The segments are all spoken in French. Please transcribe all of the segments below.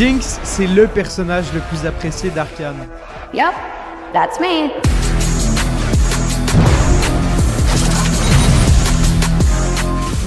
Jinx, c'est le personnage le plus apprécié d'Arcane. Yup, that's me.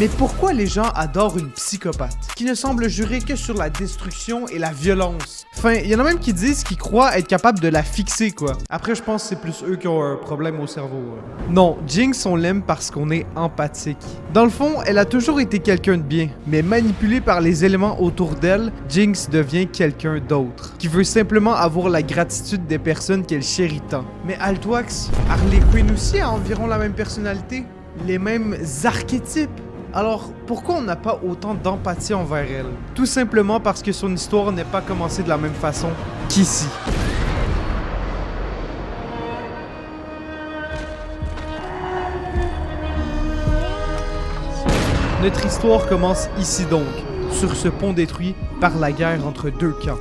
Mais pourquoi les gens adorent une psychopathe qui ne semble jurer que sur la destruction et la violence? Enfin, il y en a même qui disent qu'ils croient être capables de la fixer, quoi. Après, je pense que c'est plus eux qui ont un problème au cerveau. Non, Jinx, on l'aime parce qu'on est empathique. Dans le fond, elle a toujours été quelqu'un de bien, mais manipulée par les éléments autour d'elle, Jinx devient quelqu'un d'autre, qui veut simplement avoir la gratitude des personnes qu'elle chérit tant. Mais Altwax, Harley Quinn aussi a environ la même personnalité, les mêmes archétypes. Alors, pourquoi on n'a pas autant d'empathie envers elle? Tout simplement parce que son histoire n'est pas commencée de la même façon qu'ici. Notre histoire commence ici donc, sur ce pont détruit par la guerre entre deux camps.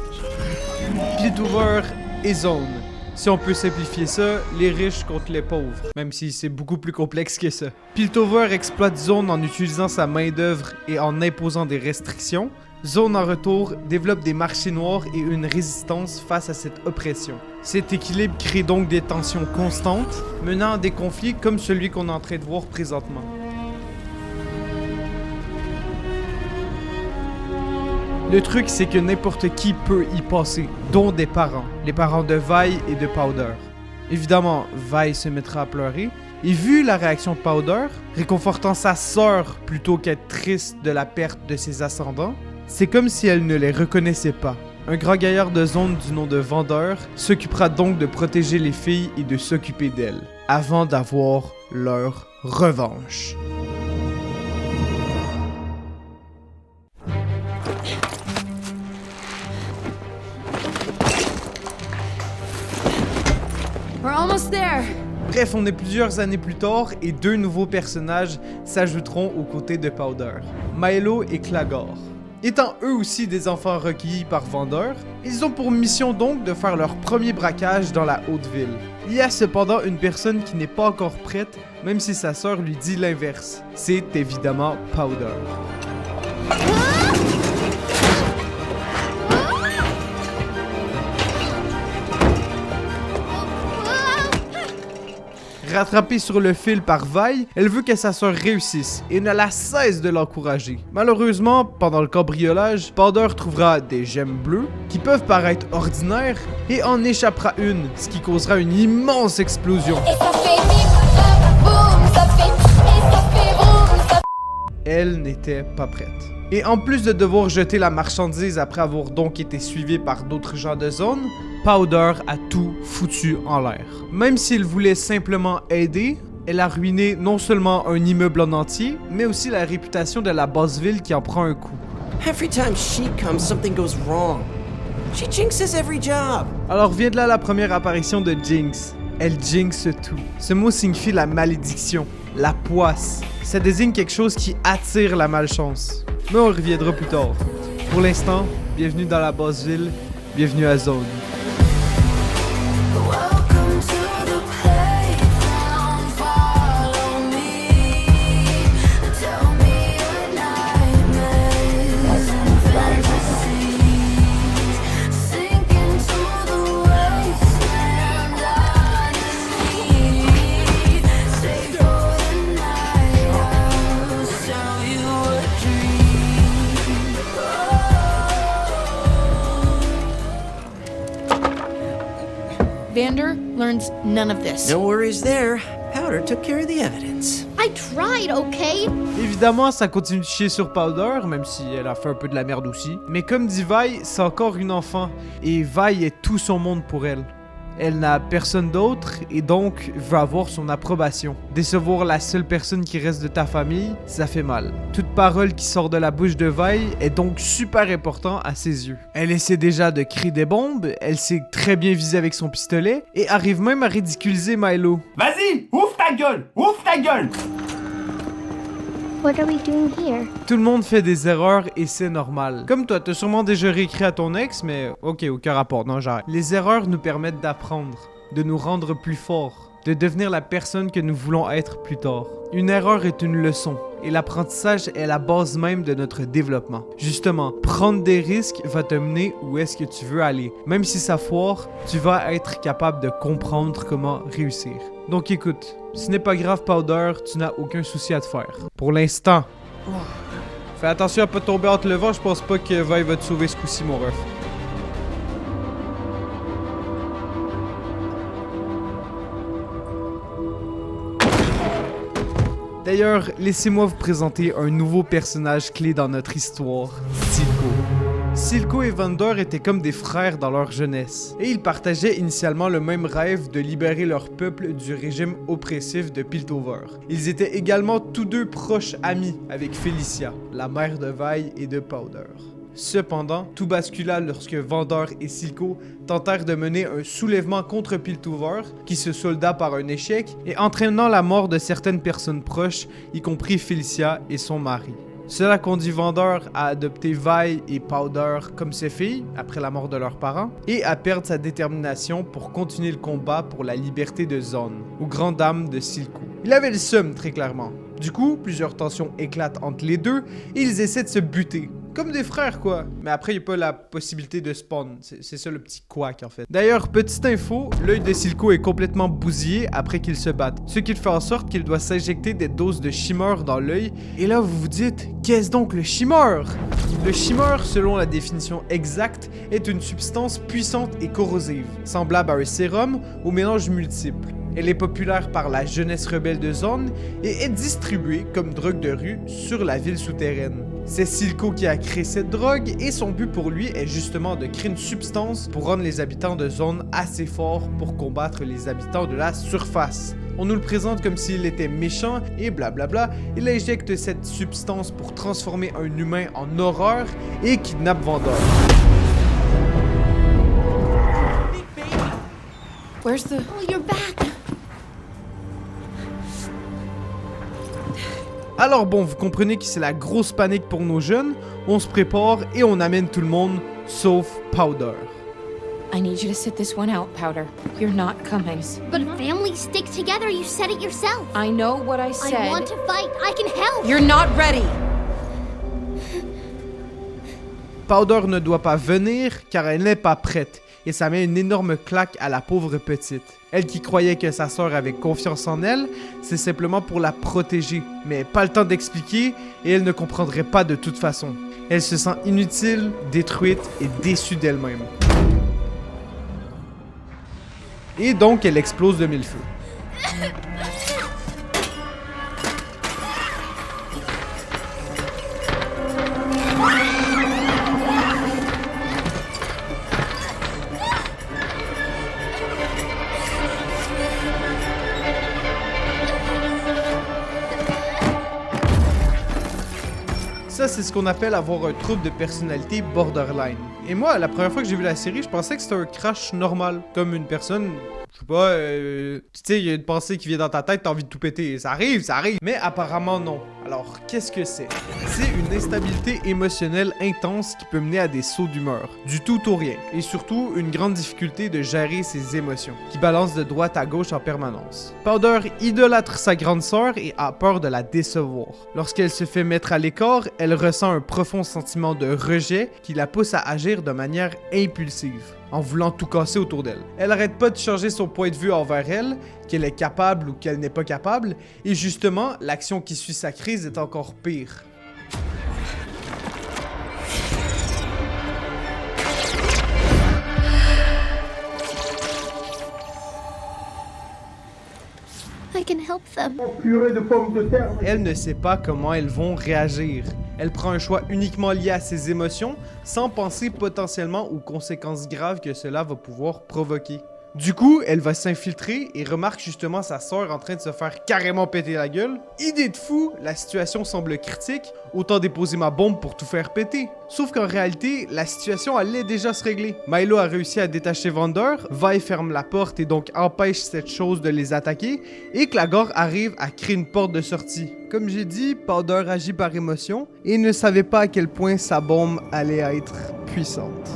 Piltover et Zone. Si on peut simplifier ça, les riches contre les pauvres, même si c'est beaucoup plus complexe que ça. Piltover exploite Zone en utilisant sa main-d'œuvre et en imposant des restrictions. Zone en retour développe des marchés noirs et une résistance face à cette oppression. Cet équilibre crée donc des tensions constantes, menant à des conflits comme celui qu'on est en train de voir présentement. Le truc, c'est que n'importe qui peut y passer, dont des parents. Les parents de Vi et de Powder. Évidemment, Vi se mettra à pleurer. Et vu la réaction de Powder, réconfortant sa sœur plutôt qu'être triste de la perte de ses ascendants, c'est comme si elle ne les reconnaissait pas. Un grand gaillard de zone du nom de Vendeur s'occupera donc de protéger les filles et de s'occuper d'elles, avant d'avoir leur revanche. We're almost there. Bref, on est plusieurs années plus tard et deux nouveaux personnages s'ajouteront aux côtés de Powder, Milo et Clagor. Étant eux aussi des enfants recueillis par Vendeur, ils ont pour mission donc de faire leur premier braquage dans la haute ville. Il y a cependant une personne qui n'est pas encore prête, même si sa sœur lui dit l'inverse. C'est évidemment Powder. Rattrapée sur le fil par Vi, elle veut que sa sœur réussisse et ne la cesse de l'encourager. Malheureusement, pendant le cambriolage, Powder trouvera des gemmes bleues qui peuvent paraître ordinaires et en échappera une, ce qui causera une immense explosion. Et ça fait bim, boum, ça fait et ça fait boum, ça... Elle n'était pas prête. Et en plus de devoir jeter la marchandise après avoir donc été suivie par d'autres gens de zone, Powder a tout foutu en l'air. Même s'il voulait simplement aider, elle a ruiné non seulement un immeuble en entier, mais aussi la réputation de la basse ville qui en prend un coup. Every time she comes, something goes wrong. She jinxes every job. Alors vient de là la première apparition de Jinx. Elle jinxe tout. Ce mot signifie la malédiction, la poisse. Ça désigne quelque chose qui attire la malchance. Mais on reviendra plus tard. Pour l'instant, bienvenue dans la basse ville, bienvenue à Zone. Welcome to the playground, follow me. Tell me your nightmares and fantasies. Sink into the wasteland underneath. Stay for the night, I'll sell you a dream. Vander learns none of this. No worries there. Powder took care of the evidence. I tried, okay? Évidemment, ça continue de chier sur Powder, même si elle a fait un peu de la merde aussi. Mais comme dit Vi, c'est encore une enfant, et Vi est tout son monde pour elle. Elle n'a personne d'autre et donc veut avoir son approbation. Décevoir la seule personne qui reste de ta famille, ça fait mal. Toute parole qui sort de la bouche de Vi est donc super important à ses yeux. Elle essaie déjà de créer des bombes, elle sait très bien viser avec son pistolet et arrive même à ridiculiser Milo. Vas-y, ouvre ta gueule, ouvre ta gueule. What are we doing here? Tout le monde fait des erreurs et c'est normal. Comme toi, t'as sûrement déjà réécrit à ton ex, mais ok, aucun rapport, non j'arrête. Les erreurs nous permettent d'apprendre, de nous rendre plus forts, de devenir la personne que nous voulons être plus tard. Une erreur est une leçon. Et l'apprentissage est la base même de notre développement. Justement, prendre des risques va te mener où est-ce que tu veux aller. Même si ça foire, tu vas être capable de comprendre comment réussir. Donc écoute, ce n'est pas grave Powder, tu n'as aucun souci à te faire. Pour l'instant. Fais attention à pas tomber entre le vent, je pense pas que Vi va te sauver ce coup-ci mon ref. D'ailleurs, laissez-moi vous présenter un nouveau personnage clé dans notre histoire, Silco. Silco et Vander étaient comme des frères dans leur jeunesse, et ils partageaient initialement le même rêve de libérer leur peuple du régime oppressif de Piltover. Ils étaient également tous deux proches amis avec Felicia, la mère de Vi et de Powder. Cependant, tout bascula lorsque Vander et Silco tentèrent de mener un soulèvement contre Piltover, qui se solda par un échec et entraînant la mort de certaines personnes proches, y compris Felicia et son mari. Cela conduit Vander à adopter Vi et Powder comme ses filles, après la mort de leurs parents, et à perdre sa détermination pour continuer le combat pour la liberté de Zone, aux grandes dames de Silco. Il avait le seum, très clairement. Du coup, plusieurs tensions éclatent entre les deux, et ils essaient de se buter. Comme des frères, quoi. Mais après, il n'y a pas la possibilité de spawn. C'est ça le petit couac, en fait. D'ailleurs, petite info, l'œil de Silco est complètement bousillé après qu'il se batte. Ce qui fait en sorte qu'il doit s'injecter des doses de shimmer dans l'œil. Et là, vous vous dites, qu'est-ce donc le shimmer? Le shimmer, selon la définition exacte, est une substance puissante et corrosive, semblable à un sérum au mélange multiple. Elle est populaire par la jeunesse rebelle de Zone et est distribuée comme drogue de rue sur la ville souterraine. C'est Silco qui a créé cette drogue et son but pour lui est justement de créer une substance pour rendre les habitants de Zone assez forts pour combattre les habitants de la surface. On nous le présente comme s'il était méchant et blablabla. Il injecte cette substance pour transformer un humain en horreur et kidnappe Vander. Where's the... Oh, you're back. Alors bon, vous comprenez que c'est la grosse panique pour nos jeunes, on se prépare et on amène tout le monde, sauf Powder. I need you to sit this one out, Powder. You're not coming. But families stick together. You said it yourself. I know what I said. I want to fight. I can help. You're not ready. Powder ne doit pas venir car elle n'est pas prête et ça met une énorme claque à la pauvre petite. Elle qui croyait que sa sœur avait confiance en elle, c'est simplement pour la protéger, mais pas le temps d'expliquer et elle ne comprendrait pas de toute façon. Elle se sent inutile, détruite et déçue d'elle-même. Et donc elle explose de mille feux. Ça, c'est ce qu'on appelle avoir un trouble de personnalité borderline. Et moi, la première fois que j'ai vu la série, je pensais que c'était un crash normal. Comme une personne, je sais pas, tu sais, il y a une pensée qui vient dans ta tête, t'as envie de tout péter. Ça arrive. Mais apparemment, non. Alors, qu'est-ce que c'est? C'est une instabilité émotionnelle intense qui peut mener à des sauts d'humeur. Du tout au rien. Et surtout, une grande difficulté de gérer ses émotions, qui balance de droite à gauche en permanence. Powder idolâtre sa grande sœur et a peur de la décevoir. Lorsqu'elle se fait mettre à l'écart, elle ressent un profond sentiment de rejet qui la pousse à agir de manière impulsive, en voulant tout casser autour d'elle. Elle arrête pas de changer son point de vue envers elle, qu'elle est capable ou qu'elle n'est pas capable, et justement, l'action qui suit sa crise est encore pire. I can help them. Purée de pommes de terre. Elle ne sait pas comment elles vont réagir. Elle prend un choix uniquement lié à ses émotions, sans penser potentiellement aux conséquences graves que cela va pouvoir provoquer. Du coup, elle va s'infiltrer et remarque justement sa sœur en train de se faire carrément péter la gueule. Idée de fou, la situation semble critique, autant déposer ma bombe pour tout faire péter. Sauf qu'en réalité, la situation allait déjà se régler. Milo a réussi à détacher Vander, Vi ferme la porte et donc empêche cette chose de les attaquer, et Clagor arrive à créer une porte de sortie. Comme j'ai dit, Powder agit par émotion et ne savait pas à quel point sa bombe allait être puissante.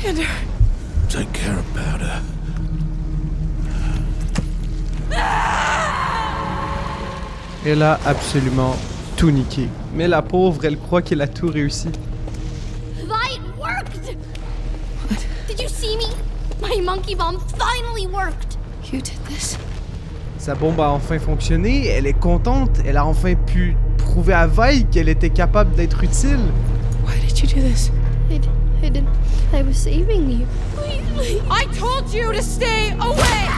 Commander. Take care of Powder. Elle a absolument tout niqué. Mais la pauvre, elle croit qu'elle a tout réussi. Vi, it worked! Did you see me? My monkey bomb finally worked! You did this? Sa bombe a enfin fonctionné, elle est contente, elle a enfin pu prouver à Vi qu'elle était capable d'être utile. Why did you do this? I was saving you. I told you to stay away!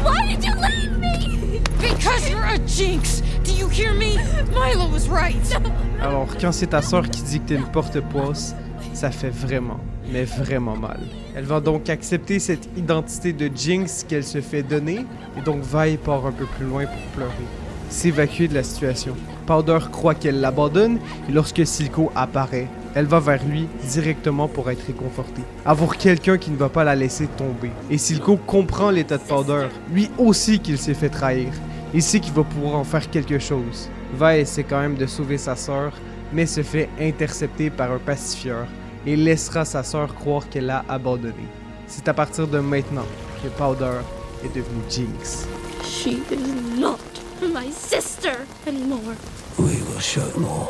Why did you leave me? Because you're a jinx! Do you hear me? Milo was right! Alors, quand c'est ta sœur qui dit que t'es une porte-poisse, ça fait vraiment, mais vraiment mal. Elle va donc accepter cette identité de Jinx qu'elle se fait donner, et donc Vi part un peu plus loin pour pleurer. S'évacuer de la situation. Powder croit qu'elle l'abandonne, et lorsque Silco apparaît, elle va vers lui directement pour être réconfortée. Avoir quelqu'un qui ne va pas la laisser tomber. Et Silco comprend l'état de Powder, lui aussi qu'il s'est fait trahir. Il sait qu'il va pouvoir en faire quelque chose. Vi essaie quand même de sauver sa sœur, mais se fait intercepter par un pacifieur et laissera sa sœur croire qu'elle l'a abandonné. C'est à partir de maintenant que Powder est devenue Jinx. She is not my sister anymore. We will show them all.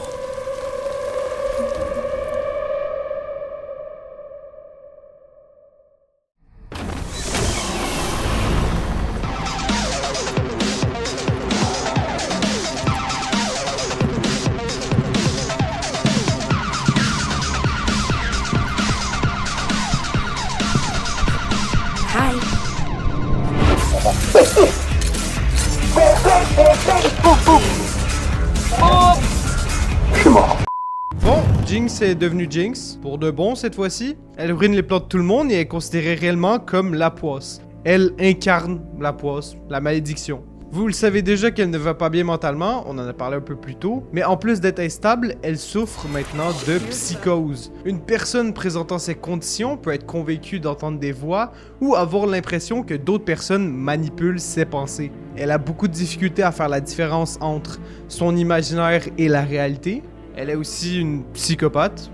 Hi. Bon, Jinx est devenue Jinx, pour de bon cette fois-ci. Elle ruine les plans de tout le monde et est considérée réellement comme la poisse. Elle incarne la poisse, la malédiction. Vous le savez déjà qu'elle ne va pas bien mentalement, on en a parlé un peu plus tôt, mais en plus d'être instable, elle souffre maintenant de psychose. Une personne présentant ces conditions peut être convaincue d'entendre des voix ou avoir l'impression que d'autres personnes manipulent ses pensées. Elle a beaucoup de difficultés à faire la différence entre son imaginaire et la réalité. Elle est aussi une psychopathe.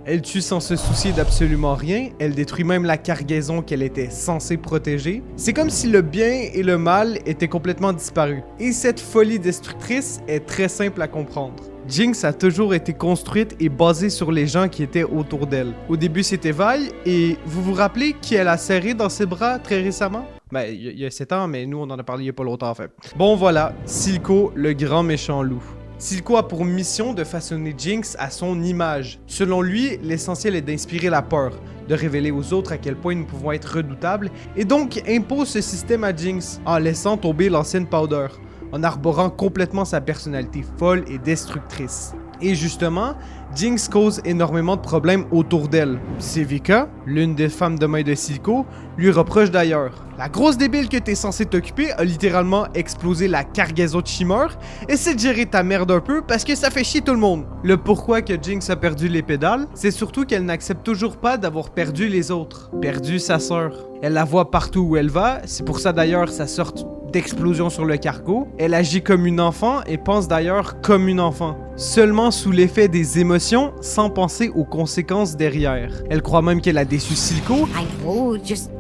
Elle tue sans se soucier d'absolument rien, elle détruit même la cargaison qu'elle était censée protéger. C'est comme si le bien et le mal étaient complètement disparus. Et cette folie destructrice est très simple à comprendre. Jinx a toujours été construite et basée sur les gens qui étaient autour d'elle. Au début c'était Vi, et vous vous rappelez qui elle a serré dans ses bras très récemment? Ben, il y a 7 ans, mais nous on en a parlé il y a pas longtemps en fait. Bon voilà, Silco, le grand méchant loup. Silco a pour mission de façonner Jinx à son image. Selon lui, l'essentiel est d'inspirer la peur, de révéler aux autres à quel point nous pouvons être redoutables, et donc impose ce système à Jinx en laissant tomber l'ancienne Powder, en arborant complètement sa personnalité folle et destructrice. Et justement, Jinx cause énormément de problèmes autour d'elle. Sevika, l'une des femmes de main de Silco, lui reproche d'ailleurs. La grosse débile que t'es censé t'occuper a littéralement explosé la cargaison de Shimmer, essaie de gérer ta merde un peu parce que ça fait chier tout le monde. Le pourquoi que Jinx a perdu les pédales, c'est surtout qu'elle n'accepte toujours pas d'avoir perdu les autres. Perdu sa sœur. Elle la voit partout où elle va, c'est pour ça d'ailleurs sa sorte d'explosion sur le cargo. Elle agit comme une enfant et pense d'ailleurs comme une enfant. Seulement sous l'effet des émotions, sans penser aux conséquences derrière. Elle croit même qu'elle a déçu Silco. I know, just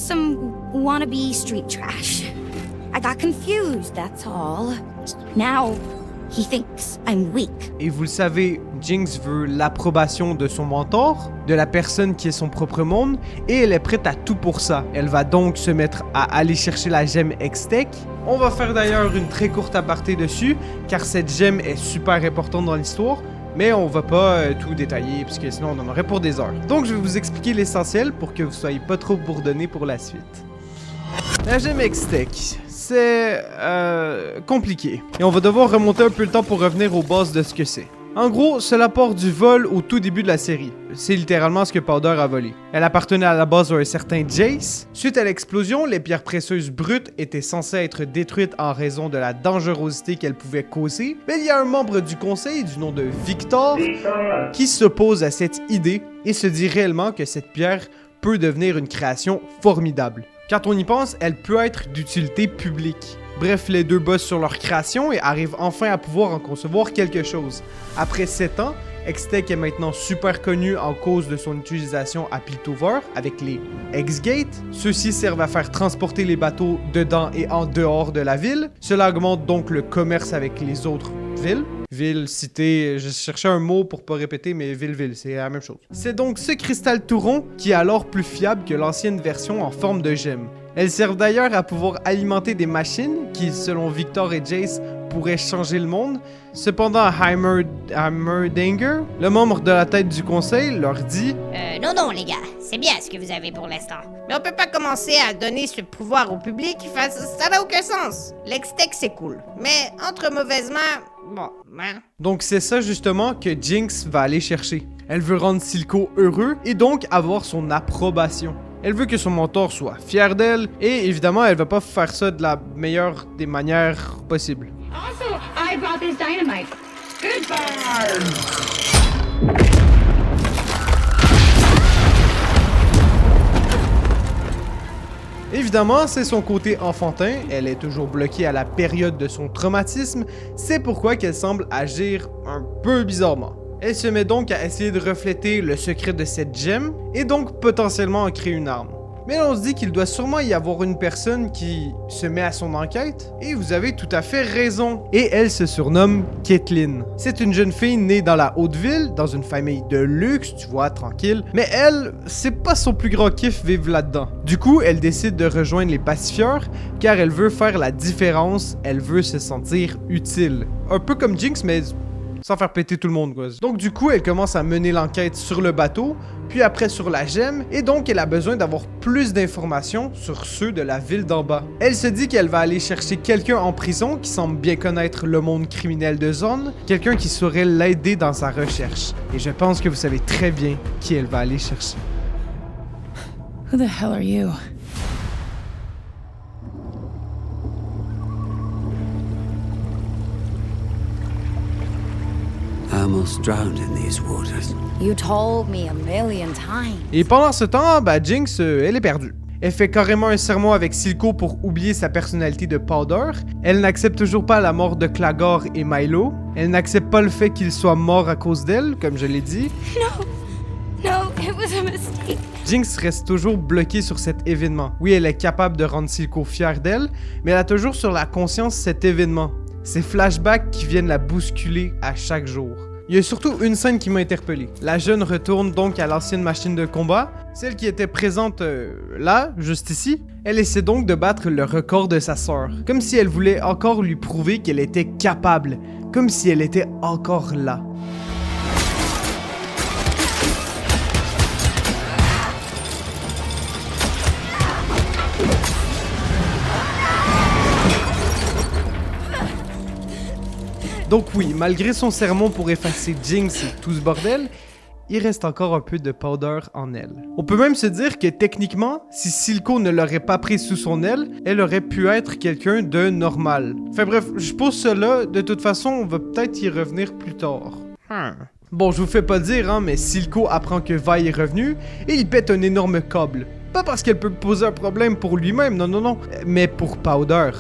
some wannabe street trash. I got confused, that's all. Now, he thinks I'm weak. Et vous le savez, Jinx veut l'approbation de son mentor, de la personne qui est son propre monde, et elle est prête à tout pour ça. Elle va donc se mettre à aller chercher la gemme Hextech. On va faire d'ailleurs une très courte aparté dessus, car cette gemme est super importante dans l'histoire, mais on va pas tout détailler, puisque sinon on en aurait pour des heures. Donc je vais vous expliquer l'essentiel pour que vous soyez pas trop bourdonnés pour la suite. La gemme Hextech, c'est compliqué. Et on va devoir remonter un peu le temps pour revenir aux bases de ce que c'est. En gros, cela part du vol au tout début de la série. C'est littéralement ce que Powder a volé. Elle appartenait à la base à un certain Jace. Suite à l'explosion, les pierres précieuses brutes étaient censées être détruites en raison de la dangerosité qu'elles pouvaient causer. Mais il y a un membre du conseil du nom de Victor qui s'oppose à cette idée et se dit réellement que cette pierre peut devenir une création formidable. Quand on y pense, elle peut être d'utilité publique. Bref, les deux bossent sur leur création et arrivent enfin à pouvoir en concevoir quelque chose. Après 7 ans, X-Tech est maintenant super connu en cause de son utilisation à Piltover avec les X-Gates. Ceux-ci servent à faire transporter les bateaux dedans et en dehors de la ville. Cela augmente donc le commerce avec les autres villes. Ville, cité, je cherchais un mot pour pas répéter, mais ville, c'est la même chose. C'est donc ce cristal tout rond qui est alors plus fiable que l'ancienne version en forme de gemme. Elles servent d'ailleurs à pouvoir alimenter des machines qui, selon Victor et Jace, pourraient changer le monde. Cependant, Heimerdinger, le membre de la tête du conseil, leur dit Non, les gars, c'est bien ce que vous avez pour l'instant. Mais on peut pas commencer à donner ce pouvoir au public, ça n'a aucun sens. L'ex-tech, c'est cool. Mais entre mauvaises mains, bon, hein. Donc c'est ça justement que Jinx va aller chercher. Elle veut rendre Silco heureux et donc avoir son approbation. Elle veut que son mentor soit fier d'elle et évidemment elle va pas faire ça de la meilleure des manières possibles. Also, I brought this dynamite. Good burn! Évidemment, c'est son côté enfantin, elle est toujours bloquée à la période de son traumatisme, c'est pourquoi qu'elle semble agir un peu bizarrement. Elle se met donc à essayer de refléter le secret de cette gemme et donc potentiellement en créer une arme. Mais on se dit qu'il doit sûrement y avoir une personne qui se met à son enquête, et vous avez tout à fait raison. Et elle se surnomme Caitlin. C'est une jeune fille née dans la haute ville, dans une famille de luxe, tu vois, tranquille. Mais elle, c'est pas son plus grand kiff vivre là-dedans. Du coup, elle décide de rejoindre les pacifieurs, car elle veut faire la différence, elle veut se sentir utile. Un peu comme Jinx, mais sans faire péter tout le monde, quoi. Donc du coup, elle commence à mener l'enquête sur le bateau, puis après sur la gemme, et donc elle a besoin d'avoir plus d'informations sur ceux de la ville d'en bas. Elle se dit qu'elle va aller chercher quelqu'un en prison qui semble bien connaître le monde criminel de Zone, quelqu'un qui saurait l'aider dans sa recherche. Et je pense que vous savez très bien qui elle va aller chercher. Who the hell are you? I almost drowned in these waters. You told me a million times. Et pendant ce temps, Jinx, elle est perdue. Elle fait carrément un sermon avec Silco pour oublier sa personnalité de Powder. Elle n'accepte toujours pas la mort de Clagor et Milo. Elle n'accepte pas le fait qu'il soit mort à cause d'elle, comme je l'ai dit. No, it was a mistake. Jinx reste toujours bloquée sur cet événement. Oui, elle est capable de rendre Silco fière d'elle, mais elle a toujours sur la conscience cet événement. Ces flashbacks qui viennent la bousculer à chaque jour. Il y a surtout une scène qui m'a interpellé. La jeune retourne donc à l'ancienne machine de combat, celle qui était présente là, juste ici. Elle essaie donc de battre le record de sa sœur, comme si elle voulait encore lui prouver qu'elle était capable, comme si elle était encore là. Donc oui, malgré son sermon pour effacer Jinx et tout ce bordel, il reste encore un peu de Powder en elle. On peut même se dire que techniquement, si Silco ne l'aurait pas pris sous son aile, elle aurait pu être quelqu'un de normal. Enfin bref, je pose cela, de toute façon, on va peut-être y revenir plus tard. Bon, je vous fais pas dire, mais Silco apprend que Vi est revenu et il pète un énorme câble. Pas parce qu'elle peut poser un problème pour lui-même, non, mais pour Powder.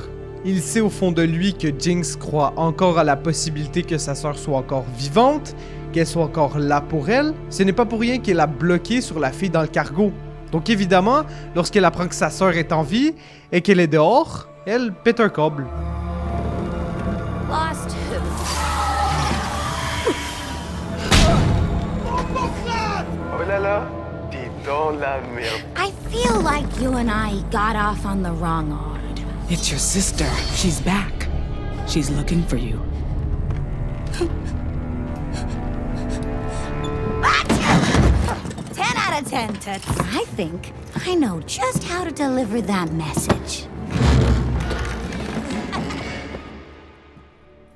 Il sait au fond de lui que Jinx croit encore à la possibilité que sa sœur soit encore vivante, qu'elle soit encore là pour elle. Ce n'est pas pour rien qu'elle a bloqué sur la fille dans le cargo. Donc évidemment, lorsqu'elle apprend que sa sœur est en vie et qu'elle est dehors, elle pète un câble. Lost who? Oh là là, t'es dans la merde. I feel like you and I got off on the wrong art. It's your sister. She's back. She's looking for you. 10 out of 10, Toots. I think I know just how to deliver that message.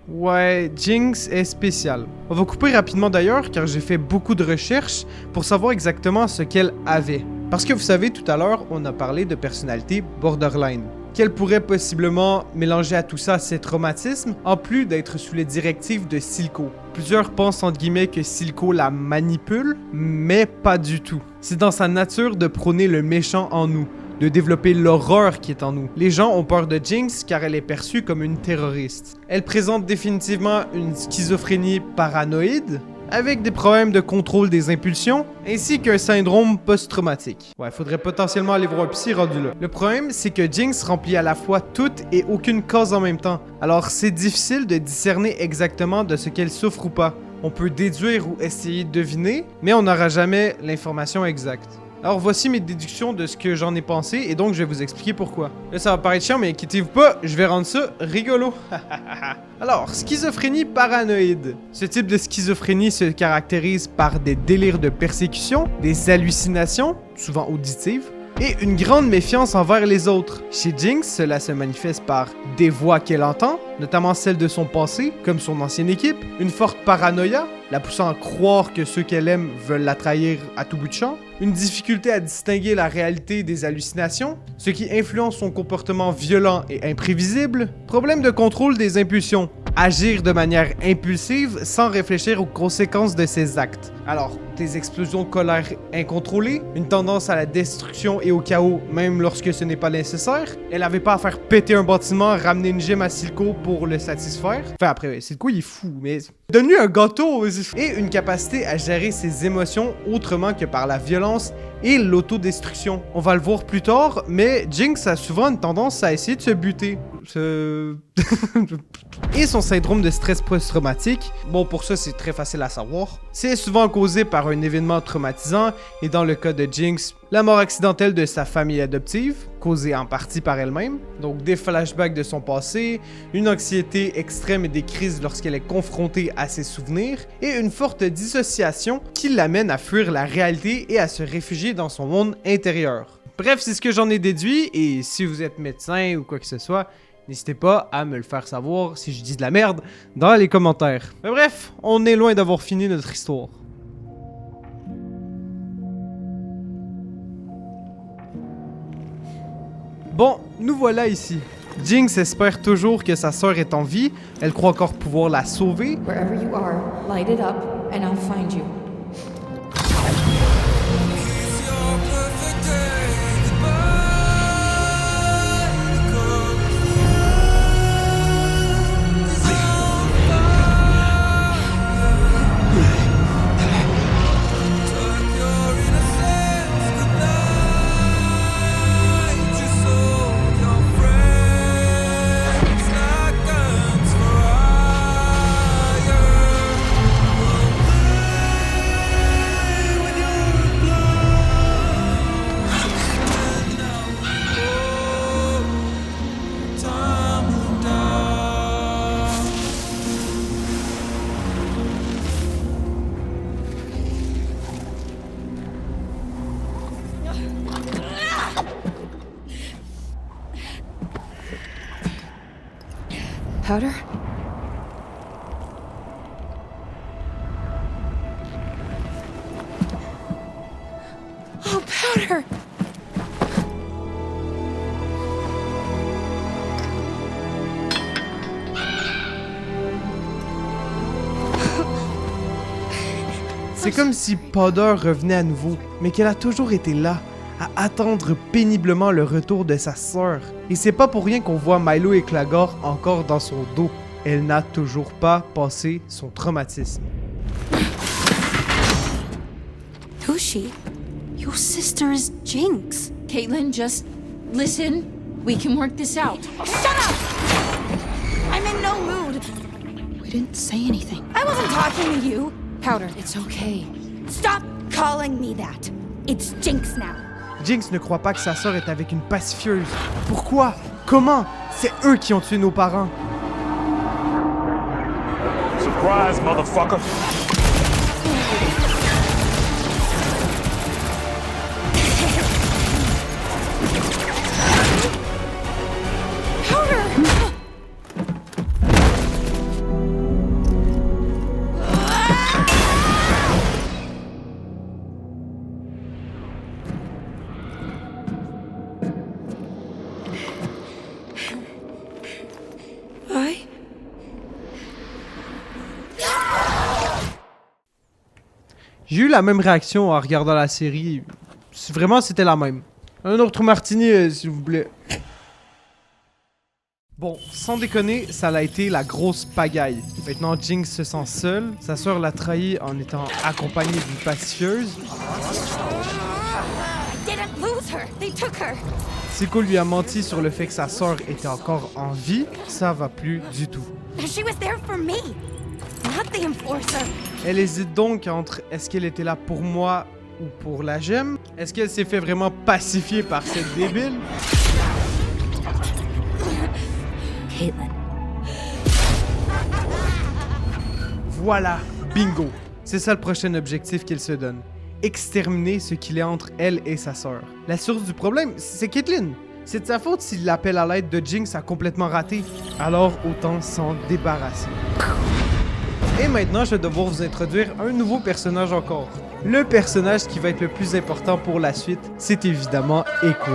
Ouais, Jinx est spéciale. On va couper rapidement d'ailleurs car j'ai fait beaucoup de recherches pour savoir exactement ce qu'elle avait. Parce que vous savez, tout à l'heure, on a parlé de personnalité borderline. Qu'elle pourrait possiblement mélanger à tout ça ses traumatismes, en plus d'être sous les directives de Silco. Plusieurs pensent entre guillemets que Silco la manipule, mais pas du tout. C'est dans sa nature de prôner le méchant en nous, de développer l'horreur qui est en nous. Les gens ont peur de Jinx car elle est perçue comme une terroriste. Elle présente définitivement une schizophrénie paranoïde, avec des problèmes de contrôle des impulsions, ainsi qu'un syndrome post-traumatique. Ouais, faudrait potentiellement aller voir un psy rendu là. Le problème, c'est que Jinx remplit à la fois toute et aucune cause en même temps. Alors c'est difficile de discerner exactement de ce qu'elle souffre ou pas. On peut déduire ou essayer de deviner, mais on n'aura jamais l'information exacte. Alors voici mes déductions de ce que j'en ai pensé et donc je vais vous expliquer pourquoi. Là ça va paraître chiant mais inquiétez-vous pas, je vais rendre ça rigolo. Alors, schizophrénie paranoïde. Ce type de schizophrénie se caractérise par des délires de persécution, des hallucinations, souvent auditives, et une grande méfiance envers les autres. Chez Jinx, cela se manifeste par des voix qu'elle entend, notamment celles de son passé, comme son ancienne équipe, une forte paranoïa, la poussant à croire que ceux qu'elle aime veulent la trahir à tout bout de champ, une difficulté à distinguer la réalité des hallucinations, ce qui influence son comportement violent et imprévisible, problème de contrôle des impulsions, agir de manière impulsive sans réfléchir aux conséquences de ses actes. Alors, des explosions de colère incontrôlées, une tendance à la destruction et au chaos même lorsque ce n'est pas nécessaire. Elle n'avait pas à faire péter un bâtiment, ramener une gemme à Silco pour le satisfaire. Enfin après, Silco il est fou, mais donne-lui un gâteau! Et une capacité à gérer ses émotions autrement que par la violence et l'autodestruction. On va le voir plus tard, mais Jinx a souvent une tendance à essayer de se buter. Et son syndrome de stress post-traumatique, bon pour ça c'est très facile à savoir, c'est souvent causé par un événement traumatisant et dans le cas de Jinx, la mort accidentelle de sa famille adoptive, causée en partie par elle-même, donc des flashbacks de son passé, une anxiété extrême et des crises lorsqu'elle est confrontée à ses souvenirs, et une forte dissociation qui l'amène à fuir la réalité et à se réfugier dans son monde intérieur. Bref, c'est ce que j'en ai déduit, et si vous êtes médecin ou quoi que ce soit, n'hésitez pas à me le faire savoir si je dis de la merde dans les commentaires. Mais bref, on est loin d'avoir fini notre histoire. Bon, nous voilà ici. Jinx espère toujours que sa sœur est en vie, elle croit encore pouvoir la sauver. Wherever you are, light it up and I'll find you. Powder? Oh, Powder! C'est comme si Powder revenait à nouveau, mais qu'elle a toujours été là, à attendre péniblement le retour de sa sœur. Et c'est pas pour rien qu'on voit Milo et Clagor encore dans son dos. Elle n'a toujours pas passé son traumatisme. Who's she? Your sister is Jinx. Caitlin, just listen. We can work this out. Shut up! I'm in no mood. We didn't say anything. I wasn't talking to you. Powder, it's okay. Stop calling me that. It's Jinx now. Jinx ne croit pas que sa sœur est avec une pacifieuse. Pourquoi? Comment? C'est eux qui ont tué nos parents. Surprise, motherfucker! J'ai eu la même réaction en regardant la série. Vraiment, c'était la même. Un autre martini, s'il vous plaît. Bon, sans déconner, ça a été la grosse pagaille. Maintenant, Jinx se sent seule. Sa sœur l'a trahi en étant accompagnée d'une pacifieuse. Silco lui a menti sur le fait que sa sœur était encore en vie. Ça va plus du tout. Elle hésite donc entre est-ce qu'elle était là pour moi ou pour la gemme? Est-ce qu'elle s'est fait vraiment pacifier par cette débile? Voilà, bingo. C'est ça le prochain objectif qu'il se donne. Exterminer ce qu'il est entre elle et sa sœur. La source du problème, c'est Caitlyn. C'est de sa faute si l'appel à l'aide de Jinx a complètement raté. Alors autant s'en débarrasser. Et maintenant, je vais devoir vous introduire un nouveau personnage encore. Le personnage qui va être le plus important pour la suite, c'est évidemment Echo.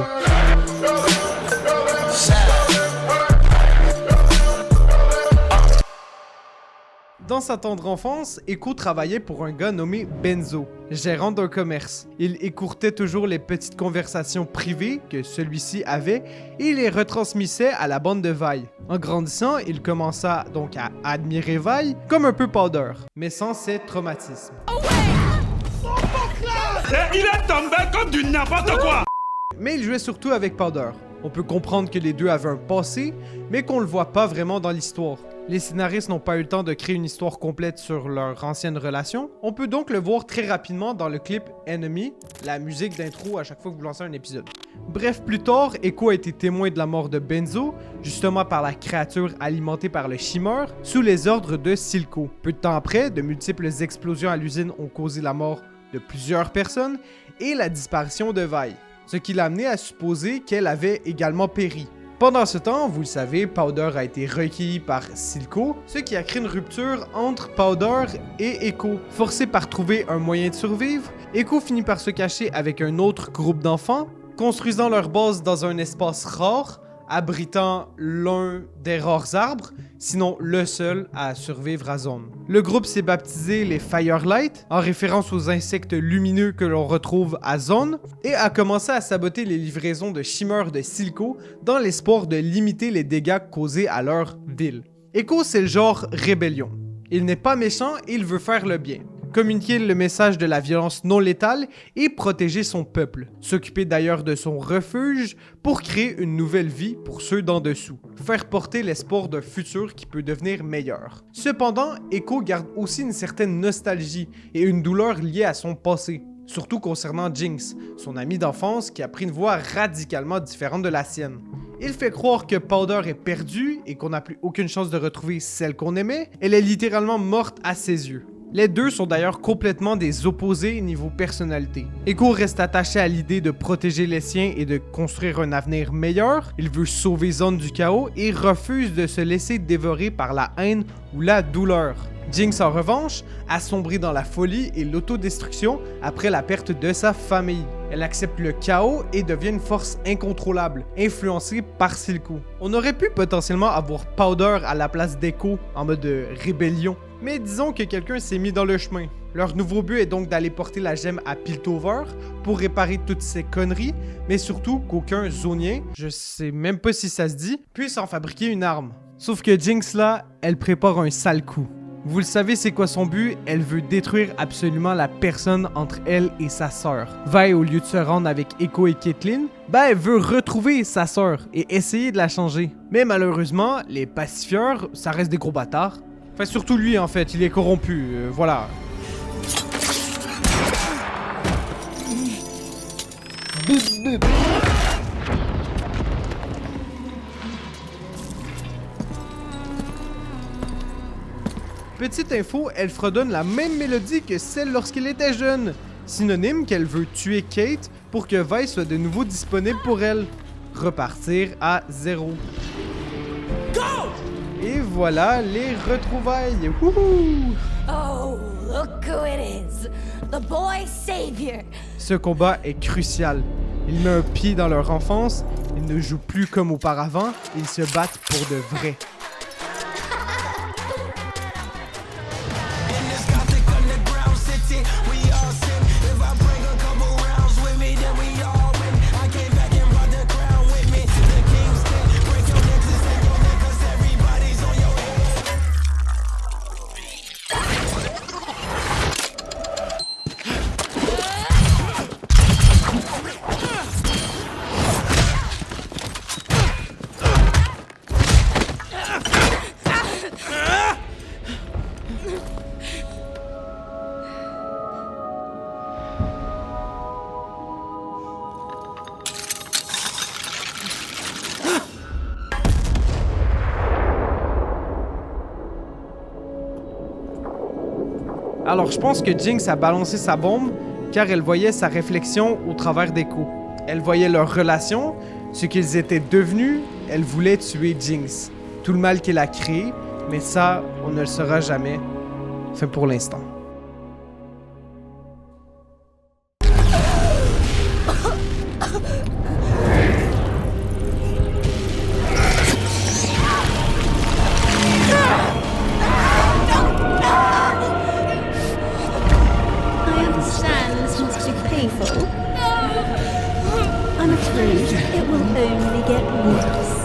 Dans sa tendre enfance, Echo travaillait pour un gars nommé Benzo, gérant d'un commerce. Il écourtait toujours les petites conversations privées que celui-ci avait et les retransmissait à la bande de Vi. En grandissant, il commença donc à admirer Vi comme un peu Powder, mais sans ses traumatismes. Il est tombé comme du n'importe quoi! Mais il jouait surtout avec Powder. On peut comprendre que les deux avaient un passé, mais qu'on le voit pas vraiment dans l'histoire. Les scénaristes n'ont pas eu le temps de créer une histoire complète sur leur ancienne relation. On peut donc le voir très rapidement dans le clip Enemy, la musique d'intro à chaque fois que vous lancez un épisode. Bref, plus tard, Echo a été témoin de la mort de Benzo, justement par la créature alimentée par le Shimmer, sous les ordres de Silco. Peu de temps après, de multiples explosions à l'usine ont causé la mort de plusieurs personnes et la disparition de Vi, ce qui l'a amené à supposer qu'elle avait également péri. Pendant ce temps, vous le savez, Powder a été recueilli par Silco, ce qui a créé une rupture entre Powder et Echo. Forcé par trouver un moyen de survivre, Echo finit par se cacher avec un autre groupe d'enfants, construisant leur base dans un espace rare, abritant l'un des rares arbres, sinon le seul à survivre à Zone. Le groupe s'est baptisé les Firelight, en référence aux insectes lumineux que l'on retrouve à Zone, et a commencé à saboter les livraisons de Shimmer de Silco dans l'espoir de limiter les dégâts causés à leur ville. Echo, c'est le genre rébellion. Il n'est pas méchant et il veut faire le bien. Communiquer le message de la violence non létale et protéger son peuple. S'occuper d'ailleurs de son refuge pour créer une nouvelle vie pour ceux d'en dessous. Faire porter l'espoir d'un futur qui peut devenir meilleur. Cependant, Echo garde aussi une certaine nostalgie et une douleur liée à son passé. Surtout concernant Jinx, son amie d'enfance qui a pris une voie radicalement différente de la sienne. Il fait croire que Powder est perdue et qu'on n'a plus aucune chance de retrouver celle qu'on aimait. Elle est littéralement morte à ses yeux. Les deux sont d'ailleurs complètement des opposés niveau personnalité. Echo reste attaché à l'idée de protéger les siens et de construire un avenir meilleur. Il veut sauver Zone du chaos et refuse de se laisser dévorer par la haine ou la douleur. Jinx, en revanche, assombrit dans la folie et l'autodestruction après la perte de sa famille. Elle accepte le chaos et devient une force incontrôlable, influencée par Silco. On aurait pu potentiellement avoir Powder à la place d'Echo en mode rébellion, mais disons que quelqu'un s'est mis dans le chemin. Leur nouveau but est donc d'aller porter la gemme à Piltover pour réparer toutes ces conneries, mais surtout qu'aucun zonien, je sais même pas si ça se dit, puisse en fabriquer une arme. Sauf que Jinx là, elle prépare un sale coup. Vous le savez, c'est quoi son but? Elle veut détruire absolument la personne entre elle et sa sœur. Vi, au lieu de se rendre avec Echo et Caitlyn, elle veut retrouver sa sœur et essayer de la changer. Mais malheureusement, les pacifieurs, ça reste des gros bâtards. Enfin, surtout lui, en fait, il est corrompu, voilà. Petite info, elle fredonne la même mélodie que celle lorsqu'elle était jeune. Synonyme qu'elle veut tuer Kate pour que Vi soit de nouveau disponible pour elle. Repartir à zéro. Go! Et voilà les retrouvailles. Wouhou! Oh, look who it is. The boy savior. Ce combat est crucial. Il met un pied dans leur enfance, ils ne jouent plus comme auparavant, ils se battent pour de vrai. Alors je pense que Jinx a balancé sa bombe car elle voyait sa réflexion au travers d'échos. Elle voyait leur relation, ce qu'ils étaient devenus, elle voulait tuer Jinx. Tout le mal qu'elle a créé, mais ça, on ne le saura jamais. Enfin pour l'instant. I'm afraid it will only get worse.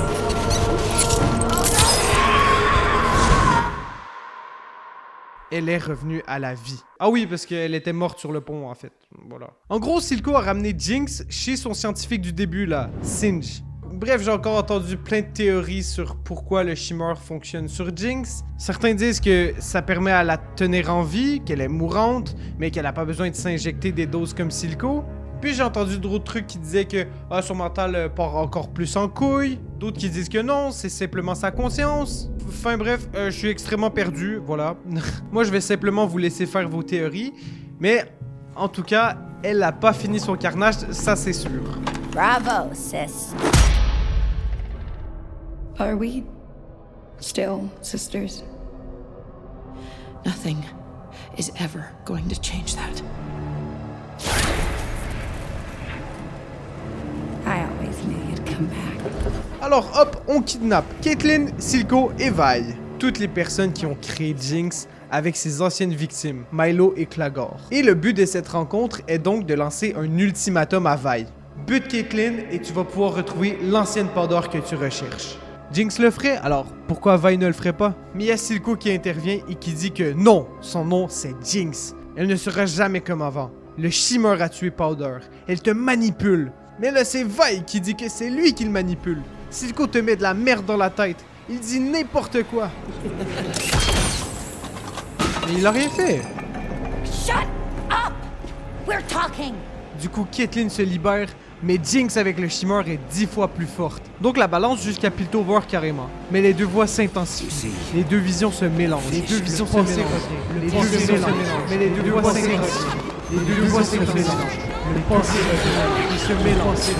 Elle est revenue à la vie. Ah oui, parce qu'elle était morte sur le pont, en fait. Voilà. En gros, Silco a ramené Jinx chez son scientifique du début, là, Singe. Bref, j'ai encore entendu plein de théories sur pourquoi le Shimmer fonctionne sur Jinx. Certains disent que ça permet à la tenir en vie, qu'elle est mourante, mais qu'elle n'a pas besoin de s'injecter des doses comme Silco. Puis j'ai entendu d'autres trucs qui disaient que son mental part encore plus en couille. D'autres qui disent que non, c'est simplement sa conscience. Enfin bref, je suis extrêmement perdu, voilà. Moi, je vais simplement vous laisser faire vos théories. Mais en tout cas, elle n'a pas fini son carnage, ça c'est sûr. Bravo, sis. Are we still sisters? Nothing is ever going to change that. I always knew you'd come back. Alors hop, on kidnappe Caitlyn, Silco et Vi. Toutes les personnes qui ont créé Jinx avec ses anciennes victimes, Milo et Clagor. Et le but de cette rencontre est donc de lancer un ultimatum à Vi. Bute Caitlyn et tu vas pouvoir retrouver l'ancienne Powder que tu recherches. Jinx le ferait, alors pourquoi Vi ne le ferait pas? Mais il y a Silco qui intervient et qui dit que non, son nom c'est Jinx. Elle ne sera jamais comme avant. Le Shimmer a tué Powder. Elle te manipule. Mais là c'est Vi qui dit que c'est lui qui le manipule. Silco te met de la merde dans la tête. Il dit n'importe quoi. Mais il a rien fait. Shut up! We're talking! Du coup, Caitlyn se libère, mais Jinx avec le Shimmer est 10 fois plus forte. Donc la balance jusqu'à Piltover carrément. Mais les deux voix s'intensifient. Les deux visions se mélangent. Les deux visions se mélangent. Les deux visions se mélangent. Mais les deux voix s'intensifient. Les deux voix se mélangent. Les pensées reviennent. Ils se mélangent.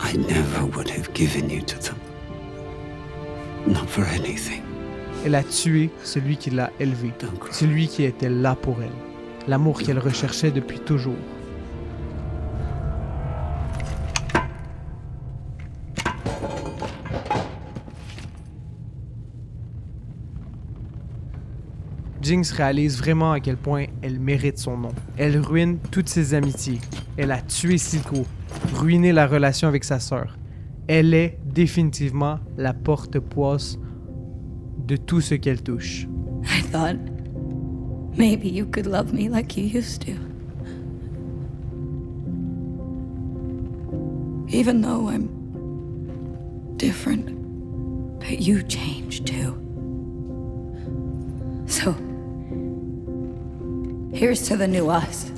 I never would have given you to them. Not for anything. Elle a tué celui qui l'a élevée, celui qui était là pour elle, l'amour qu'elle recherchait depuis toujours. Jinx réalise vraiment à quel point elle mérite son nom. Elle ruine toutes ses amitiés. Elle a tué Silco, ruiné la relation avec sa sœur. Elle est définitivement la porte-poisse de tout ce qu'elle touche. I thought maybe you could love me like you used to. Even though I'm different, but you changed too. So, here's to the new us.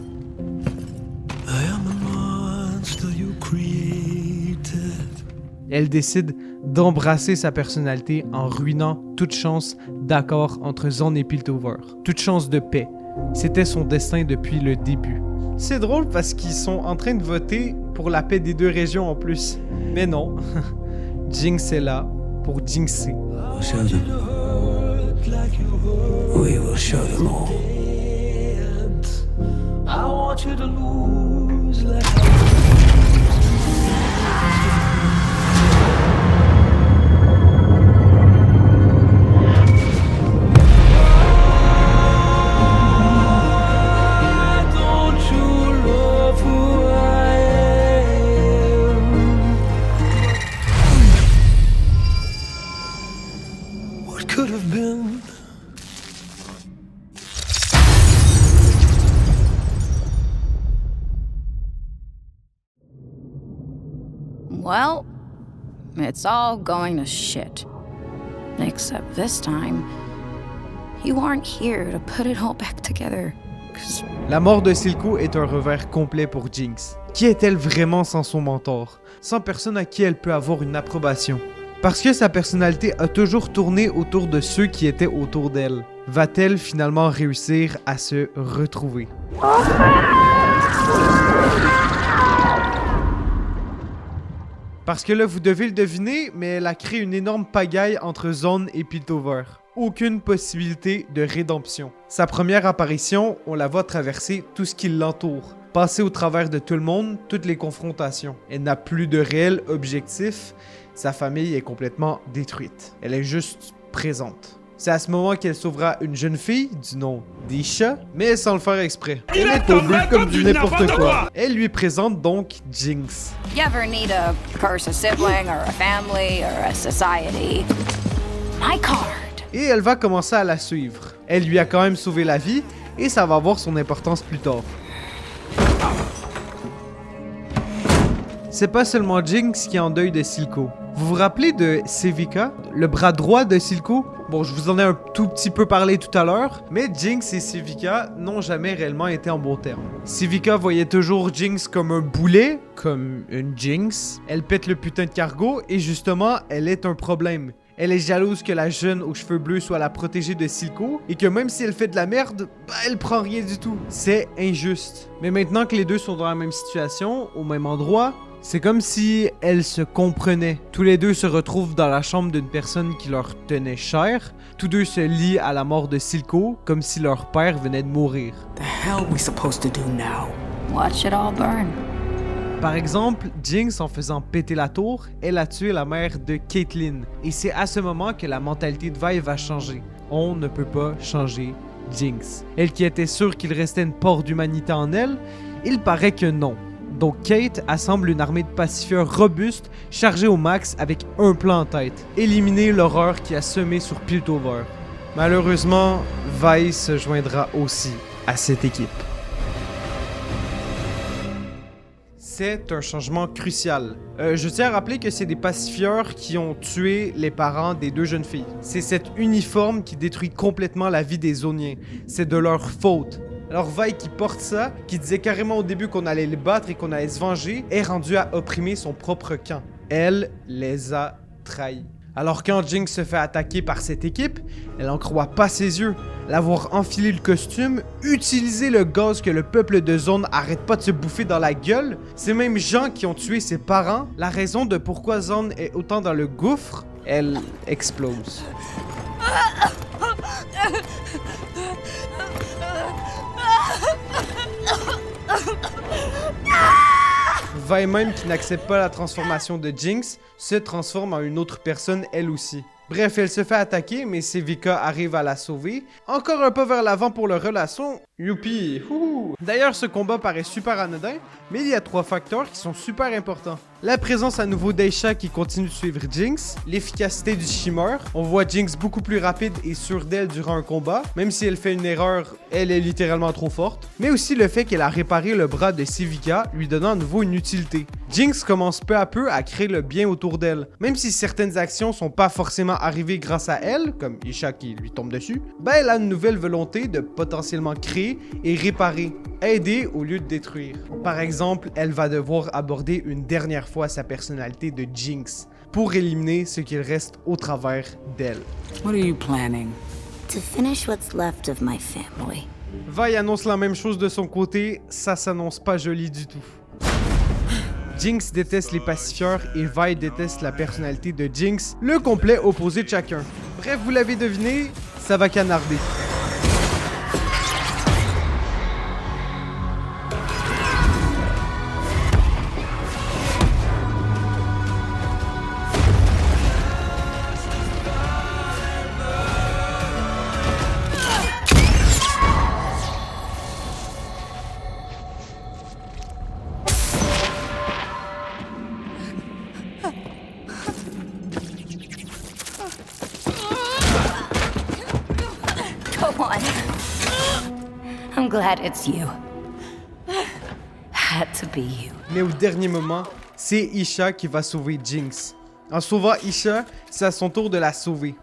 I am the monster you created. Elle décide d'embrasser sa personnalité en ruinant toute chance d'accord entre Zaun et Piltover. Toute chance de paix. C'était son destin depuis le début. C'est drôle parce qu'ils sont en train de voter pour la paix des deux régions en plus. Mais non, Jinx est là pour jinxer. We will show them all. I want you to lose like could have been. Well, it's all going to shit. Except this time, you aren't here to put it all back together. La mort de Silco est un revers complet pour Jinx. Qui est-elle vraiment sans son mentor? Sans personne à qui elle peut avoir une approbation? Parce que sa personnalité a toujours tourné autour de ceux qui étaient autour d'elle. Va-t-elle finalement réussir à se retrouver? Parce que là, vous devez le deviner, mais elle a créé une énorme pagaille entre Zaun et Piltover. Aucune possibilité de rédemption. Sa première apparition, on la voit traverser tout ce qui l'entoure. Passer au travers de tout le monde, toutes les confrontations. Elle n'a plus de réel objectif. Sa famille est complètement détruite. Elle est juste présente. C'est à ce moment qu'elle sauvera une jeune fille du nom d'Isha, mais sans le faire exprès. Elle est au but comme du n'importe quoi. Elle lui présente donc Jinx. You ever need a curse a sibling or a family or a society? My card. Et elle va commencer à la suivre. Elle lui a quand même sauvé la vie, et ça va avoir son importance plus tard. C'est pas seulement Jinx qui est en deuil de Silco. Vous vous rappelez de Sevika, le bras droit de Silco? Bon, je vous en ai un tout petit peu parlé tout à l'heure, mais Jinx et Sevika n'ont jamais réellement été en bons termes. Sevika voyait toujours Jinx comme un boulet, comme une Jinx. Elle pète le putain de cargo, et justement, elle est un problème. Elle est jalouse que la jeune aux cheveux bleus soit la protégée de Silco, et que même si elle fait de la merde, bah, elle prend rien du tout. C'est injuste. Mais maintenant que les deux sont dans la même situation, au même endroit, c'est comme si elles se comprenaient. Tous les deux se retrouvent dans la chambre d'une personne qui leur tenait cher. Tous deux se lient à la mort de Silco, comme si leur père venait de mourir. The hell we supposed to do now? Watch it all burn. Par exemple, Jinx, en faisant péter la tour, elle a tué la mère de Caitlyn. Et c'est à ce moment que la mentalité de Vi va changer. On ne peut pas changer Jinx. Elle qui était sûre qu'il restait une part d'humanité en elle, il paraît que non. Donc Kate assemble une armée de pacifieurs robustes chargés au max avec un plan en tête. Éliminer l'horreur qui a semé sur Piltover. Malheureusement, Vi se joindra aussi à cette équipe. C'est un changement crucial. Je tiens à rappeler que c'est des pacifieurs qui ont tué les parents des deux jeunes filles. C'est cet uniforme qui détruit complètement la vie des Zoniens. C'est de leur faute. Alors Vi qui porte ça, qui disait carrément au début qu'on allait les battre et qu'on allait se venger, est rendu à opprimer son propre camp. Elle les a trahis. Alors quand Jinx se fait attaquer par cette équipe, elle en croit pas ses yeux. L'avoir enfilé le costume, utiliser le gaz que le peuple de Zaun arrête pas de se bouffer dans la gueule, ces mêmes gens qui ont tué ses parents, la raison de pourquoi Zaun est autant dans le gouffre, elle explose. Vi même qui n'accepte pas la transformation de Jinx se transforme en une autre personne elle aussi. Bref, elle se fait attaquer, mais Sevika arrive à la sauver. Encore un pas vers l'avant pour leur relation. Youpi! D'ailleurs, ce combat paraît super anodin, mais il y a 3 facteurs qui sont super importants. La présence à nouveau d'Aisha qui continue de suivre Jinx, l'efficacité du Shimmer, on voit Jinx beaucoup plus rapide et sûre d'elle durant un combat, même si elle fait une erreur, elle est littéralement trop forte, mais aussi le fait qu'elle a réparé le bras de Sevika, lui donnant à nouveau une utilité. Jinx commence peu à peu à créer le bien autour d'elle, même si certaines actions sont pas forcément arrivées grâce à elle, comme Isha qui lui tombe dessus, ben elle a une nouvelle volonté de potentiellement créer et réparer, aider au lieu de détruire. Par exemple, elle va devoir aborder une dernière fois sa personnalité de Jinx pour éliminer ce qu'il reste au travers d'elle. What are you planning? To finish what's left of my family. Vi annonce la même chose de son côté, ça s'annonce pas joli du tout. Jinx déteste les pacifieurs et Vi déteste la personnalité de Jinx, le complet opposé de chacun. Bref, vous l'avez deviné, ça va canarder. I'm glad it's you. Had to be you. Mais au dernier moment, c'est Isha qui va sauver Jinx. En sauvant Isha, c'est à son tour de la sauver.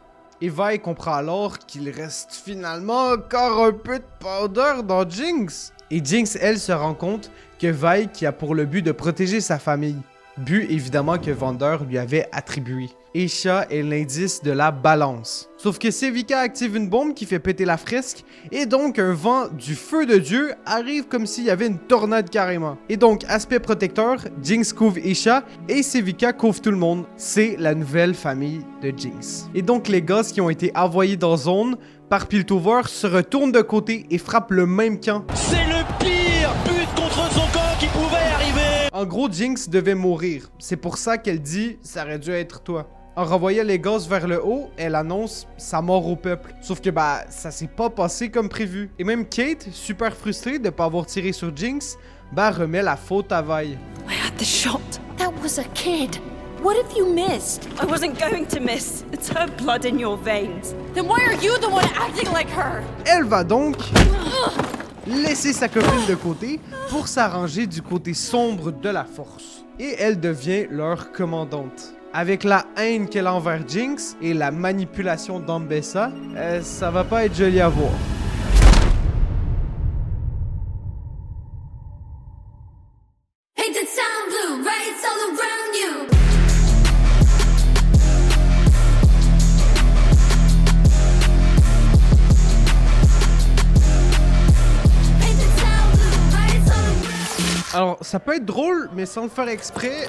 Et Vi comprend alors qu'il reste finalement encore un peu de powder dans Jinx. Et Jinx, elle, se rend compte que Vi qui a pour le but de protéger sa famille. But évidemment que Vander lui avait attribué. Isha est l'indice de la balance. Sauf que Sevika active une bombe qui fait péter la fresque, et donc un vent du feu de Dieu arrive comme s'il y avait une tornade carrément. Et donc, aspect protecteur, Jinx couvre Isha, et Sevika couvre tout le monde. C'est la nouvelle famille de Jinx. Et donc, les gosses qui ont été envoyés dans zone par Piltover se retournent de côté et frappent le même camp. C'est le pire but contre son camp qui pouvait arriver. En gros, Jinx devait mourir. C'est pour ça qu'elle dit « ça aurait dû être toi ». En renvoyant les gosses vers le haut, elle annonce sa mort au peuple. Sauf que ça s'est pas passé comme prévu. Et même Kate, super frustrée de pas avoir tiré sur Jinx, remet la faute à Vi. I had the shot. That was a kid. What if you missed? I wasn't going to miss. It's her blood in your veins. Then why are you the one acting like her? Elle va donc laisser sa copine de côté pour s'arranger du côté sombre de la force. Et elle devient leur commandante. Avec la haine qu'elle a envers Jinx et la manipulation d'Ambessa, ça va pas être joli à voir. Painted sound blue, rights all around you. Alors, ça peut être drôle, mais sans le faire exprès,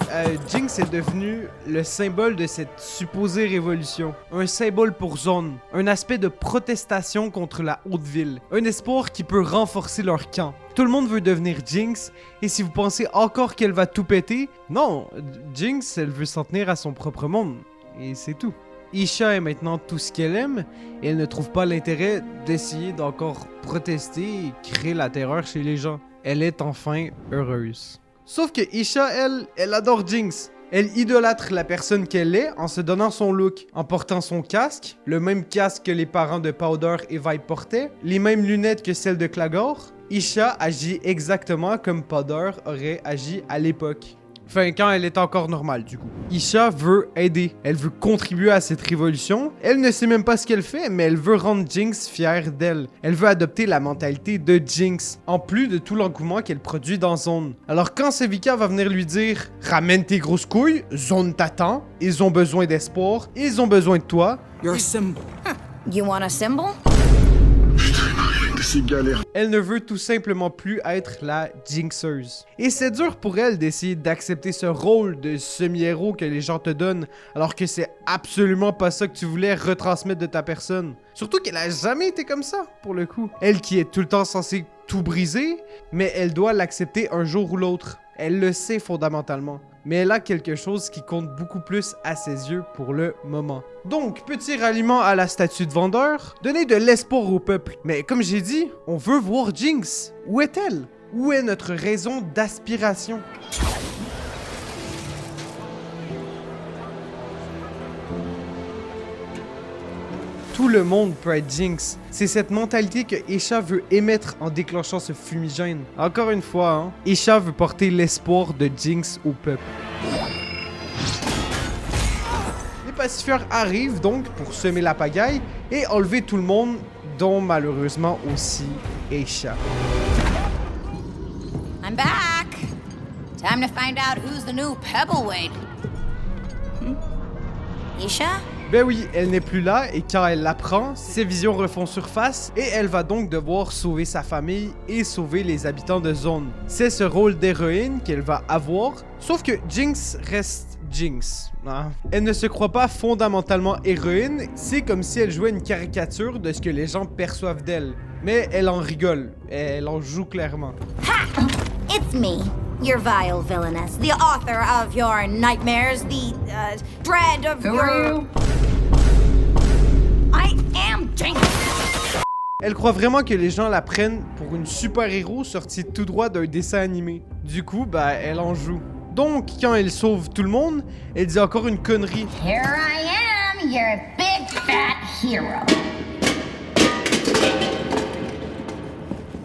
Jinx est devenue le symbole de cette supposée révolution. Un symbole pour Zone, un aspect de protestation contre la haute ville, un espoir qui peut renforcer leur camp. Tout le monde veut devenir Jinx, et si vous pensez encore qu'elle va tout péter, non, Jinx, elle veut s'en tenir à son propre monde, et c'est tout. Isha est maintenant tout ce qu'elle aime, et elle ne trouve pas l'intérêt d'essayer d'encore protester et créer la terreur chez les gens. Elle est enfin heureuse. Sauf que Isha, elle adore Jinx. Elle idolâtre la personne qu'elle est en se donnant son look, en portant son casque, le même casque que les parents de Powder et Vi portaient, les mêmes lunettes que celles de Clagor. Isha agit exactement comme Powder aurait agi à l'époque. Enfin, quand elle est encore normale, du coup. Isha veut aider. Elle veut contribuer à cette révolution. Elle ne sait même pas ce qu'elle fait, mais elle veut rendre Jinx fière d'elle. Elle veut adopter la mentalité de Jinx, en plus de tout l'engouement qu'elle produit dans Zone. Alors quand Sevika va venir lui dire « Ramène tes grosses couilles, Zone t'attend, ils ont besoin d'espoir, ils ont besoin de toi. » You're a symbol. You want a symbol? Elle ne veut tout simplement plus être la Jinxeuse. Et c'est dur pour elle d'essayer d'accepter ce rôle de semi-héros que les gens te donnent, alors que c'est absolument pas ça que tu voulais retransmettre de ta personne. Surtout qu'elle a jamais été comme ça, pour le coup. Elle qui est tout le temps censée tout briser, mais elle doit l'accepter un jour ou l'autre. Elle le sait fondamentalement. Mais elle a quelque chose qui compte beaucoup plus à ses yeux pour le moment. Donc, petit ralliement à la statue de vendeur, donner de l'espoir au peuple. Mais comme j'ai dit, on veut voir Jinx. Où est-elle? Où est notre raison d'aspiration? Tout le monde peut être Jinx. C'est cette mentalité que Isha veut émettre en déclenchant ce fumigène. Encore une fois, hein, Isha veut porter l'espoir de Jinx au peuple. Les pacifieurs arrivent donc pour semer la pagaille et enlever tout le monde, dont malheureusement aussi Isha. I'm back. Time to find out who's the new Pebbleweight. Isha? Ben oui, elle n'est plus là et quand elle l'apprend, ses visions refont surface et elle va donc devoir sauver sa famille et sauver les habitants de Zone. C'est ce rôle d'héroïne qu'elle va avoir, sauf que Jinx reste Jinx. Hein? Elle ne se croit pas fondamentalement héroïne, c'est comme si elle jouait une caricature de ce que les gens perçoivent d'elle. Mais elle en rigole, elle en joue clairement. Ha! It's me, your vile villainess, the author of your nightmares, the dread of Who are you? I am Jinx! Elle croit vraiment que les gens la prennent pour une super-héros sortie tout droit d'un dessin animé. Du coup, elle en joue. Donc, quand elle sauve tout le monde, elle dit encore une connerie. Here I am, your big fat hero.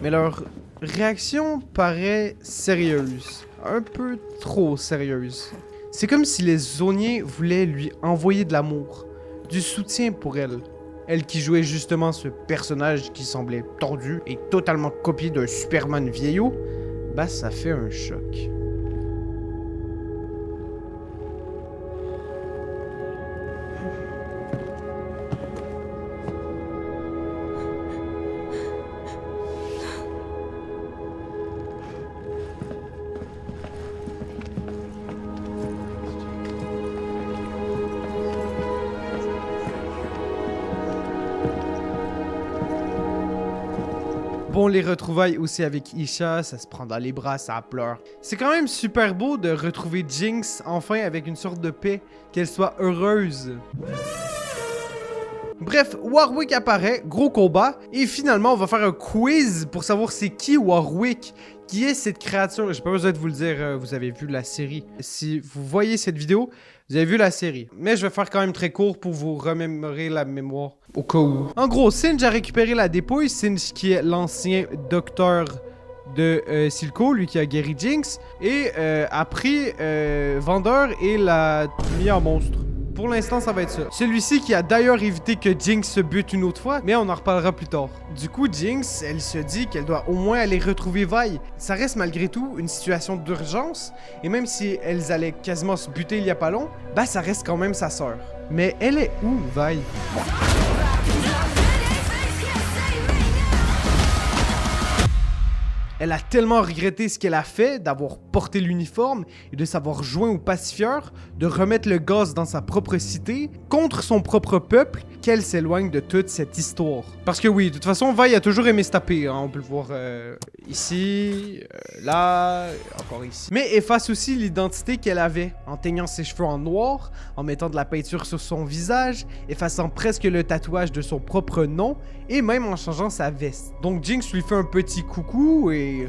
Mais leur réaction paraît sérieuse. Un peu trop sérieuse. C'est comme si les Zoniens voulaient lui envoyer de l'amour, du soutien pour elle. Elle qui jouait justement ce personnage qui semblait tordu et totalement copié d'un Superman vieillot, bah ça fait un choc. Bon, les retrouvailles aussi avec Isha, ça se prend dans les bras, ça pleure. C'est quand même super beau de retrouver Jinx enfin avec une sorte de paix, qu'elle soit heureuse. Bref, Warwick apparaît, gros combat, et finalement on va faire un quiz pour savoir c'est qui Warwick, qui est cette créature. J'ai pas besoin de vous le dire, vous avez vu la série. Si vous voyez cette vidéo, vous avez vu la série. Mais je vais faire quand même très court pour vous remémorer la mémoire, au cas où. En gros, Singe a récupéré la dépouille, Singe qui est l'ancien docteur de Silco, lui qui a guéri Jinx, et a pris Vander et l'a mis en monstre. Pour l'instant, ça va être ça. Celui-ci qui a d'ailleurs évité que Jinx se bute une autre fois, mais on en reparlera plus tard. Du coup, Jinx, elle se dit qu'elle doit au moins aller retrouver Vi. Ça reste malgré tout une situation d'urgence, et même si elles allaient quasiment se buter il y a pas long, bah ça reste quand même sa sœur. Mais elle est où, Vi? Elle a tellement regretté ce qu'elle a fait, d'avoir porté l'uniforme et de s'avoir joint aux pacifieurs, de remettre le gaz dans sa propre cité, contre son propre peuple, qu'elle s'éloigne de toute cette histoire. Parce que oui, de toute façon, Vi a toujours aimé se taper, hein, on peut le voir ici, là, encore ici. Mais efface aussi l'identité qu'elle avait, en teignant ses cheveux en noir, en mettant de la peinture sur son visage, effaçant presque le tatouage de son propre nom, et même en changeant sa veste. Donc Jinx lui fait un petit coucou et...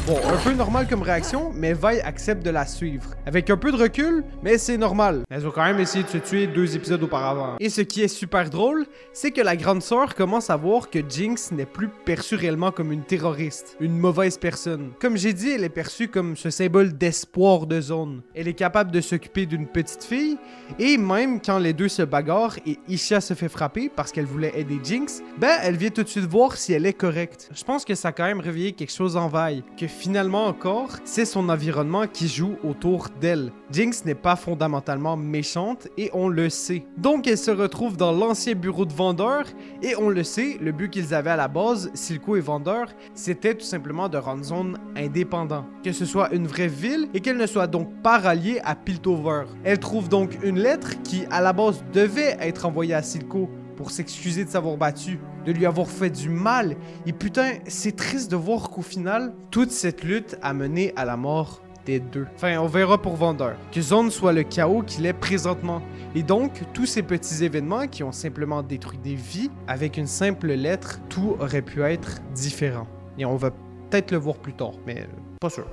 Bon, un peu normal comme réaction, mais Vi accepte de la suivre. Avec un peu de recul, mais c'est normal. Elles ont quand même essayé de se tuer 2 épisodes auparavant. Et ce qui est super drôle, c'est que la grande sœur commence à voir que Jinx n'est plus perçue réellement comme une terroriste, une mauvaise personne. Comme j'ai dit, elle est perçue comme ce symbole d'espoir de zone. Elle est capable de s'occuper d'une petite fille, et même quand les deux se bagarrent et Isha se fait frapper parce qu'elle voulait aider Jinx, ben elle vient tout de suite voir si elle est correcte. Je pense que ça a quand même réveillé quelque chose en Vi, que finalement encore, c'est son environnement qui joue autour d'elle. Jinx n'est pas fondamentalement méchante et on le sait. Donc elle se retrouve dans l'ancien bureau de Vander et on le sait, le but qu'ils avaient à la base, Silco et Vander, c'était tout simplement de rendre zone indépendant. Que ce soit une vraie ville et qu'elle ne soit donc pas ralliée à Piltover. Elle trouve donc une lettre qui à la base devait être envoyée à Silco pour s'excuser de s'avoir battu, de lui avoir fait du mal. Et putain, c'est triste de voir qu'au final, toute cette lutte a mené à la mort des deux. Enfin, on verra pour Vander. Que Zone soit le chaos qu'il est présentement. Et donc, tous ces petits événements qui ont simplement détruit des vies, avec une simple lettre, tout aurait pu être différent. Et on va peut-être le voir plus tard, mais pas sûr.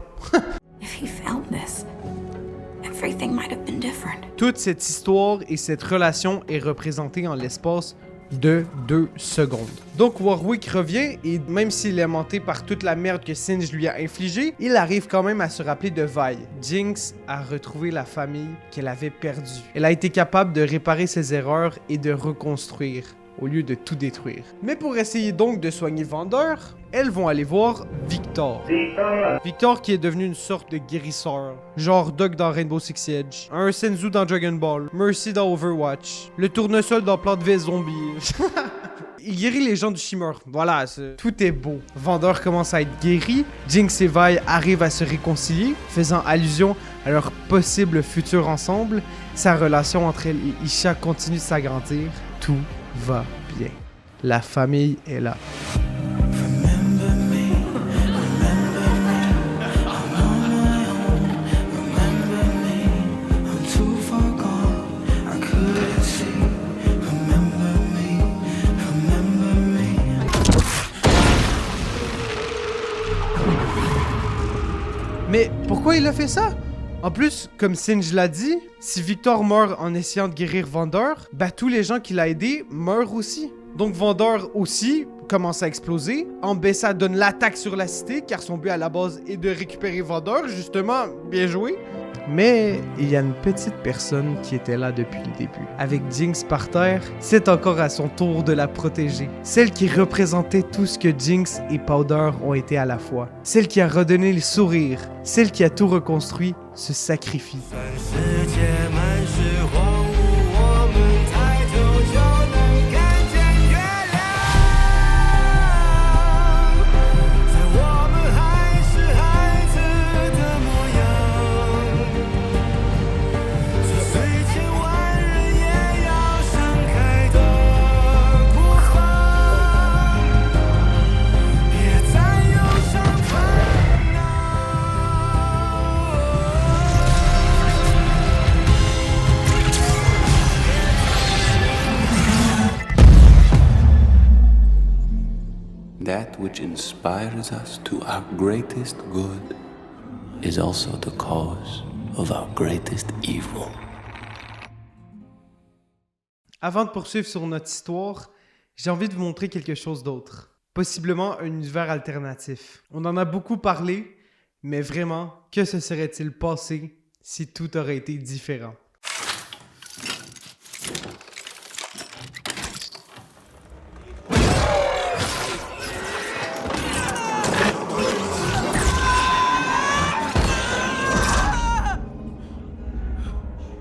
If he found this, everything might have been different. Toute cette histoire et cette relation est représentée en l'espace de 2 secondes. Donc Warwick revient et même s'il est menté par toute la merde que Singe lui a infligée, il arrive quand même à se rappeler de Vi. Jinx a retrouvé la famille qu'elle avait perdue. Elle a été capable de réparer ses erreurs et de reconstruire, au lieu de tout détruire. Mais pour essayer donc de soigner Vander, elles vont aller voir Victor. Victor qui est devenu une sorte de guérisseur. Genre Doug dans Rainbow Six Siege, un Senzu dans Dragon Ball, Mercy dans Overwatch, le tournesol dans Plante V Zombie. Il guérit les gens du Shimmer. Voilà, tout est beau. Vander commence à être guéri, Jinx et Vi arrivent à se réconcilier, faisant allusion à leur possible futur ensemble. Sa relation entre elle et Isha continue de s'agrandir. Tout va bien. La famille est là. Mais pourquoi il a fait ça? En plus, comme Singe l'a dit, si Victor meurt en essayant de guérir Vander, bah tous les gens qu'il a aidés meurent aussi. Donc Vander aussi commence à exploser. Ambessa donne l'attaque sur la cité car son but à la base est de récupérer Vander, justement, bien joué. Mais il y a une petite personne qui était là depuis le début. Avec Jinx par terre, c'est encore à son tour de la protéger. Celle qui représentait tout ce que Jinx et Powder ont été à la fois. Celle qui a redonné le sourire. Celle qui a tout reconstruit se sacrifie. That which inspires us to our greatest good is also the cause of our greatest evil. Avant de poursuivre sur notre histoire, j'ai envie de vous montrer quelque chose d'autre. Possiblement un univers alternatif. On en a beaucoup parlé, mais vraiment, que se serait-il passé si tout aurait été différent?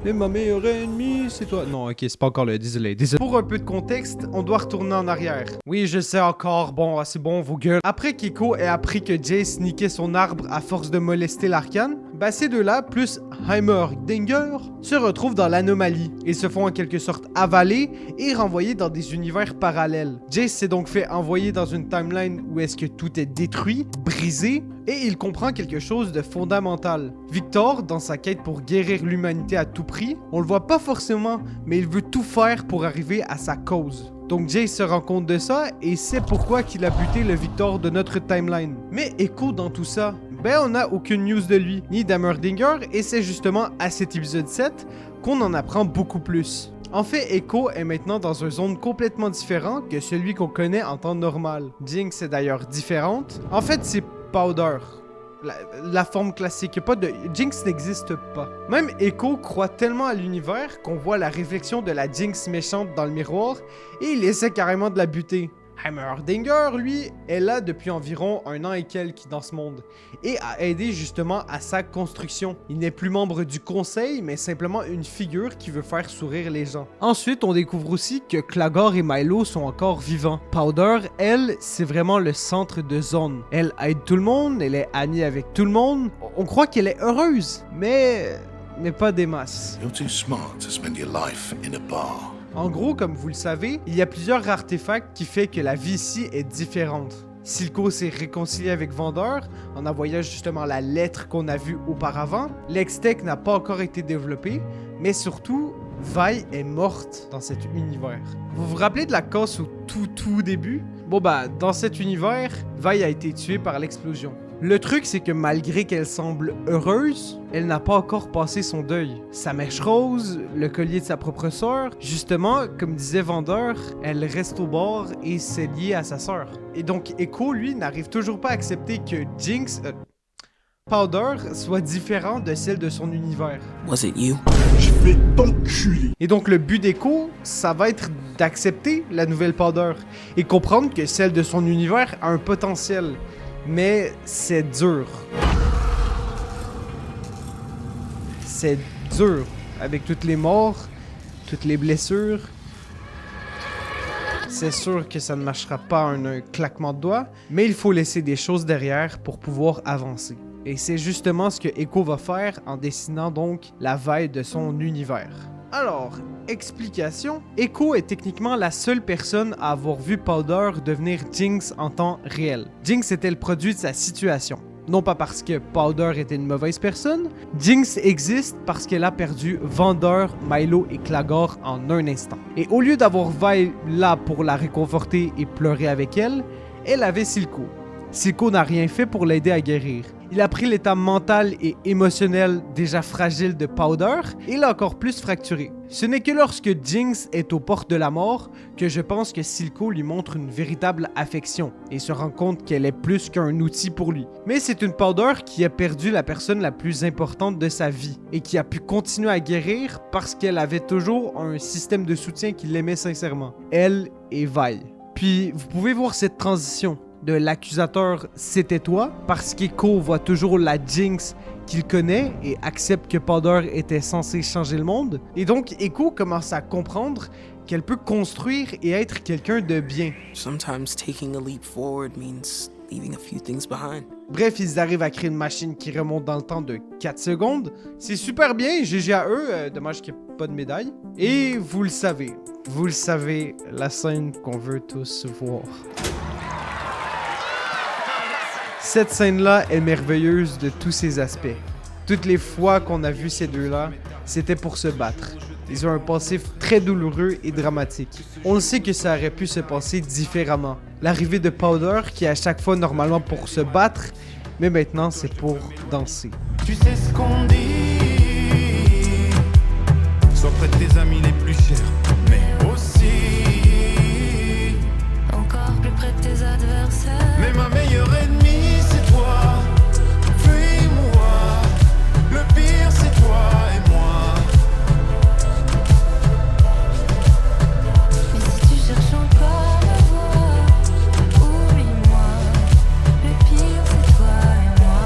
Et ma meilleure ennemie, c'est toi. Non, ok, c'est pas encore le désolé. Pour un peu de contexte, on doit retourner en arrière. Oui, je sais encore. Bon, c'est bon, vos gueules. Après qu'Echo ait appris que Jace niquait son arbre à force de molester l'Arcane, bah ces deux-là, plus Heimerdinger, se retrouvent dans l'anomalie et se font en quelque sorte avaler et renvoyer dans des univers parallèles. Jace s'est donc fait envoyer dans une timeline où est-ce que tout est détruit, brisé, et il comprend quelque chose de fondamental. Victor, dans sa quête pour guérir l'humanité à tout prix, on le voit pas forcément, mais il veut tout faire pour arriver à sa cause. Donc Jace se rend compte de ça et sait pourquoi qu'il a buté le Victor de notre timeline. Mais Echo dans tout ça, ben on n'a aucune news de lui, ni d'Heimerdinger, et c'est justement à cet épisode 7 qu'on en apprend beaucoup plus. En fait, Echo est maintenant dans une zone complètement différente que celui qu'on connaît en temps normal. Jinx est d'ailleurs différente. En fait, c'est Powder. La forme classique. Jinx n'existe pas. Même Echo croit tellement à l'univers qu'on voit la réflexion de la Jinx méchante dans le miroir et il essaie carrément de la buter. Heimerdinger, lui, est là depuis environ 1 an et quelques dans ce monde et a aidé justement à sa construction. Il n'est plus membre du conseil, mais simplement une figure qui veut faire sourire les gens. Ensuite, on découvre aussi que Clagor et Milo sont encore vivants. Powder, elle, c'est vraiment le centre de zone. Elle aide tout le monde, elle est amie avec tout le monde. On croit qu'elle est heureuse, mais pas des masses. You're too smart to spend your life in a bar. En gros, comme vous le savez, il y a plusieurs artefacts qui font que la vie ici est différente. Silco s'est réconcilié avec Vander en envoyant justement la lettre qu'on a vue auparavant. L'Hextech n'a pas encore été développé, mais surtout, Vi est morte dans cet univers. Vous vous rappelez de la casse au tout début? Bon bah, dans cet univers, Vi a été tuée par l'explosion. Le truc, c'est que malgré qu'elle semble heureuse, elle n'a pas encore passé son deuil. Sa mèche rose, le collier de sa propre sœur, justement, comme disait Vander, elle reste au bord et s'est liée à sa sœur. Et donc Echo, lui, n'arrive toujours pas à accepter que Jinx, Powder, soit différent de celle de son univers. Was it you? Je vais t'enculer. Et donc le but d'Echo, ça va être d'accepter la nouvelle Powder et comprendre que celle de son univers a un potentiel. Mais c'est dur. C'est dur. Avec toutes les morts, toutes les blessures. C'est sûr que ça ne marchera pas en un claquement de doigts, mais il faut laisser des choses derrière pour pouvoir avancer. Et c'est justement ce que Echo va faire en dessinant donc la veille de son univers. Alors, explication, Echo est techniquement la seule personne à avoir vu Powder devenir Jinx en temps réel. Jinx était le produit de sa situation. Non pas parce que Powder était une mauvaise personne, Jinx existe parce qu'elle a perdu Vander, Milo et Clagor en un instant. Et au lieu d'avoir Vi là pour la réconforter et pleurer avec elle, elle avait Silco. Silco n'a rien fait pour l'aider à guérir. Il a pris l'état mental et émotionnel déjà fragile de Powder et l'a encore plus fracturé. Ce n'est que lorsque Jinx est aux portes de la mort que je pense que Silco lui montre une véritable affection et se rend compte qu'elle est plus qu'un outil pour lui. Mais c'est une Powder qui a perdu la personne la plus importante de sa vie et qui a pu continuer à guérir parce qu'elle avait toujours un système de soutien qui l'aimait sincèrement. Elle et Vi. Puis vous pouvez voir cette transition de l'accusateur « c'était toi » parce qu'Echo voit toujours la Jinx qu'il connaît et accepte que Powder était censé changer le monde. Et donc Echo commence à comprendre qu'elle peut construire et être quelqu'un de bien. Sometimes taking a leap forward means leaving a few things behind. Bref, ils arrivent à créer une machine qui remonte dans le temps de 4 secondes. C'est super bien, GG à eux, dommage qu'il n'y ait pas de médaille. Et vous le savez, la scène qu'on veut tous voir. Cette scène-là est merveilleuse de tous ses aspects. Toutes les fois qu'on a vu ces deux-là, c'était pour se battre. Ils ont un passé très douloureux et dramatique. On le sait que ça aurait pu se passer différemment. L'arrivée de Powder, qui est à chaque fois normalement pour se battre, mais maintenant c'est pour danser. Tu sais ce qu'on dit. Sois près de tes amis les plus chers, mais aussi Encore plus près de tes adversaires. mais ma meilleure ennemie c'est toi. Fuis-moi. Le pire c'est toi et moi. Mais si tu cherches encore la voie, oublie-moi. Le pire c'est toi et moi.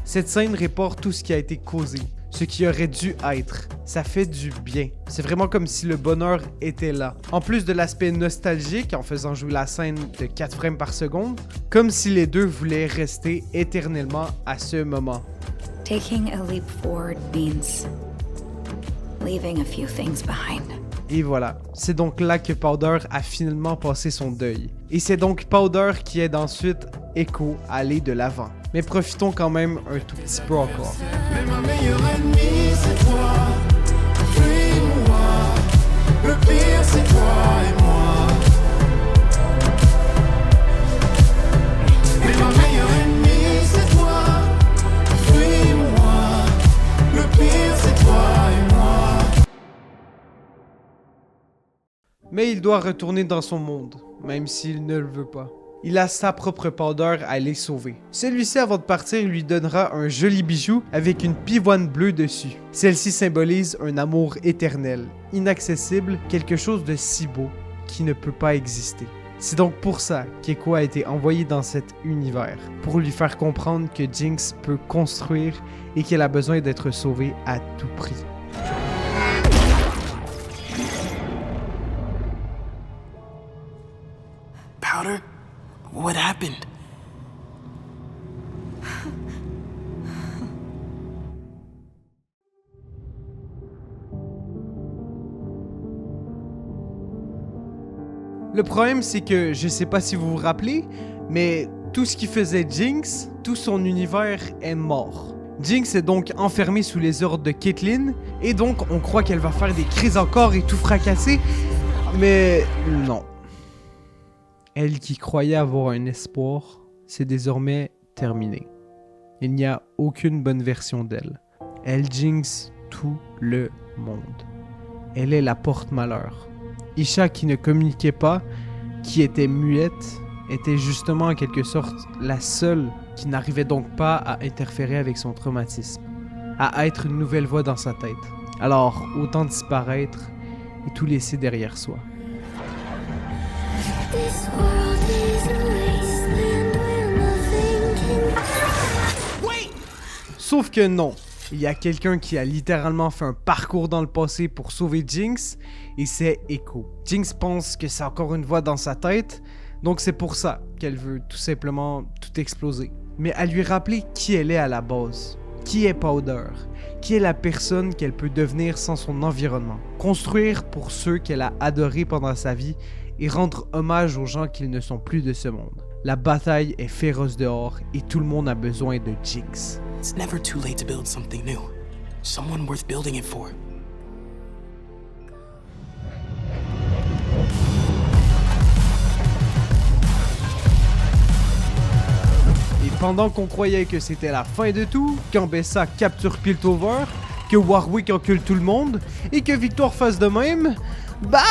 Cette scène reporte tout ce qui a été causé, ce qui aurait dû être. Ça fait du bien. C'est vraiment comme si le bonheur était là. En plus de l'aspect nostalgique en faisant jouer la scène de 4 frames par seconde, comme si les deux voulaient rester éternellement à ce moment. Taking a leap forward means leaving a few things behind. Et voilà, c'est donc là que Powder a finalement passé son deuil. Et c'est donc Powder qui aide ensuite Echo à aller de l'avant. Mais profitons quand même un tout petit peu encore. Mais ma meilleure ennemie c'est toi. Fuis-moi. Le pire c'est toi et moi. Mais ma meilleure ennemie c'est toi. Fuis-moi. Le pire c'est toi et moi. Mais il doit retourner dans son monde, même s'il ne le veut pas. Il a sa propre Powder à aller sauver. Celui-ci, avant de partir, lui donnera un joli bijou avec une pivoine bleue dessus. Celle-ci symbolise un amour éternel, inaccessible, quelque chose de si beau qui ne peut pas exister. C'est donc pour ça qu'Echo a été envoyé dans cet univers, pour lui faire comprendre que Jinx peut construire et qu'elle a besoin d'être sauvée à tout prix. Powder? What happened? Le problème, c'est que, je sais pas si vous vous rappelez, mais tout ce qui faisait Jinx, tout son univers est mort. Jinx est donc enfermée sous les ordres de Caitlyn, et donc on croit qu'elle va faire des crises encore et tout fracasser, mais non. Elle qui croyait avoir un espoir, c'est désormais terminé. Il n'y a aucune bonne version d'elle. Elle jinx tout le monde. Elle est la porte-malheur. Isha qui ne communiquait pas, qui était muette, était justement en quelque sorte la seule qui n'arrivait donc pas à interférer avec son traumatisme, à être une nouvelle voix dans sa tête. Alors, autant disparaître et tout laisser derrière soi. This world is a wasteland where nothing can... Wait! Sauf que non. Il y a quelqu'un qui a littéralement fait un parcours dans le passé pour sauver Jinx, et c'est Echo. Jinx pense que c'est encore une voix dans sa tête, donc c'est pour ça qu'elle veut tout simplement tout exploser. Mais à lui rappeler qui elle est à la base. Qui est Powder? Qui est la personne qu'elle peut devenir sans son environnement? Construire pour ceux qu'elle a adorés pendant sa vie et rendre hommage aux gens qui ne sont plus de ce monde. La bataille est féroce dehors et tout le monde a besoin de Jinx. It's never too late to build something new. Someone worth building it for. pendant qu'on croyait que c'était la fin de tout, qu'Ambessa capture Piltover, que Warwick encule tout le monde, et que Victoire fasse de même, bye!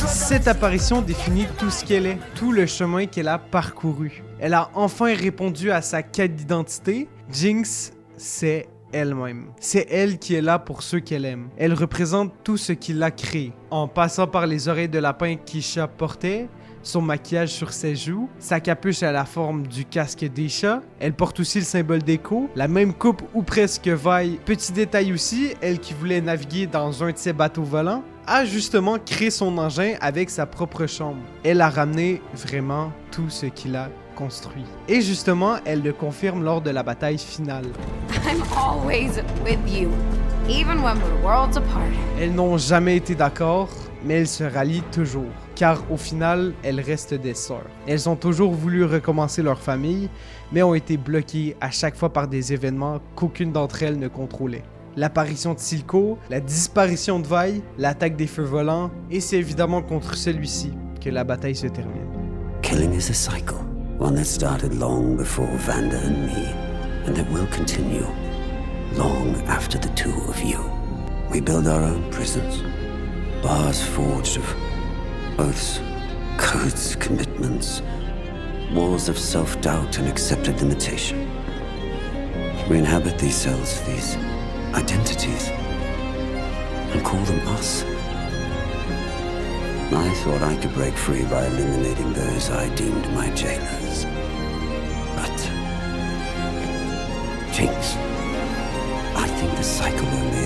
Cette apparition définit tout ce qu'elle est, tout le chemin qu'elle a parcouru. Elle a enfin répondu à sa quête d'identité. Jinx, c'est elle-même. C'est elle qui est là pour ceux qu'elle aime. Elle représente tout ce qui l'a créé. En passant par les oreilles de lapin qu'Isha portait, son maquillage sur ses joues, sa capuche à la forme du casque d'Isha, elle porte aussi le symbole d'Echo, la même coupe ou presque Vi. Petit détail aussi, elle qui voulait naviguer dans un de ses bateaux volants, a justement créé son engin avec sa propre chambre. Elle a ramené vraiment tout ce qu'il a construit. Et justement, elle le confirme lors de la bataille finale. I'm always with you, even when we're worlds apart. Elles n'ont jamais été d'accord, mais elles se rallient toujours, car au final, elles restent des sœurs. Elles ont toujours voulu recommencer leur famille, mais ont été bloquées à chaque fois par des événements qu'aucune d'entre elles ne contrôlait. L'apparition de Silco, la disparition de Vi, l'attaque des feux volants, et c'est évidemment contre celui-ci que la bataille se termine. Killing is a cycle, one that started long before Vanda and me, and that will continue long after the two of you. We build our own prisons, bars forged of oaths, codes, commitments, walls of self-doubt and accepted limitation. We inhabit these cells, these identities, and call them us. I thought I could break free by eliminating those I deemed my jailers. But Jinx, I think the cycle only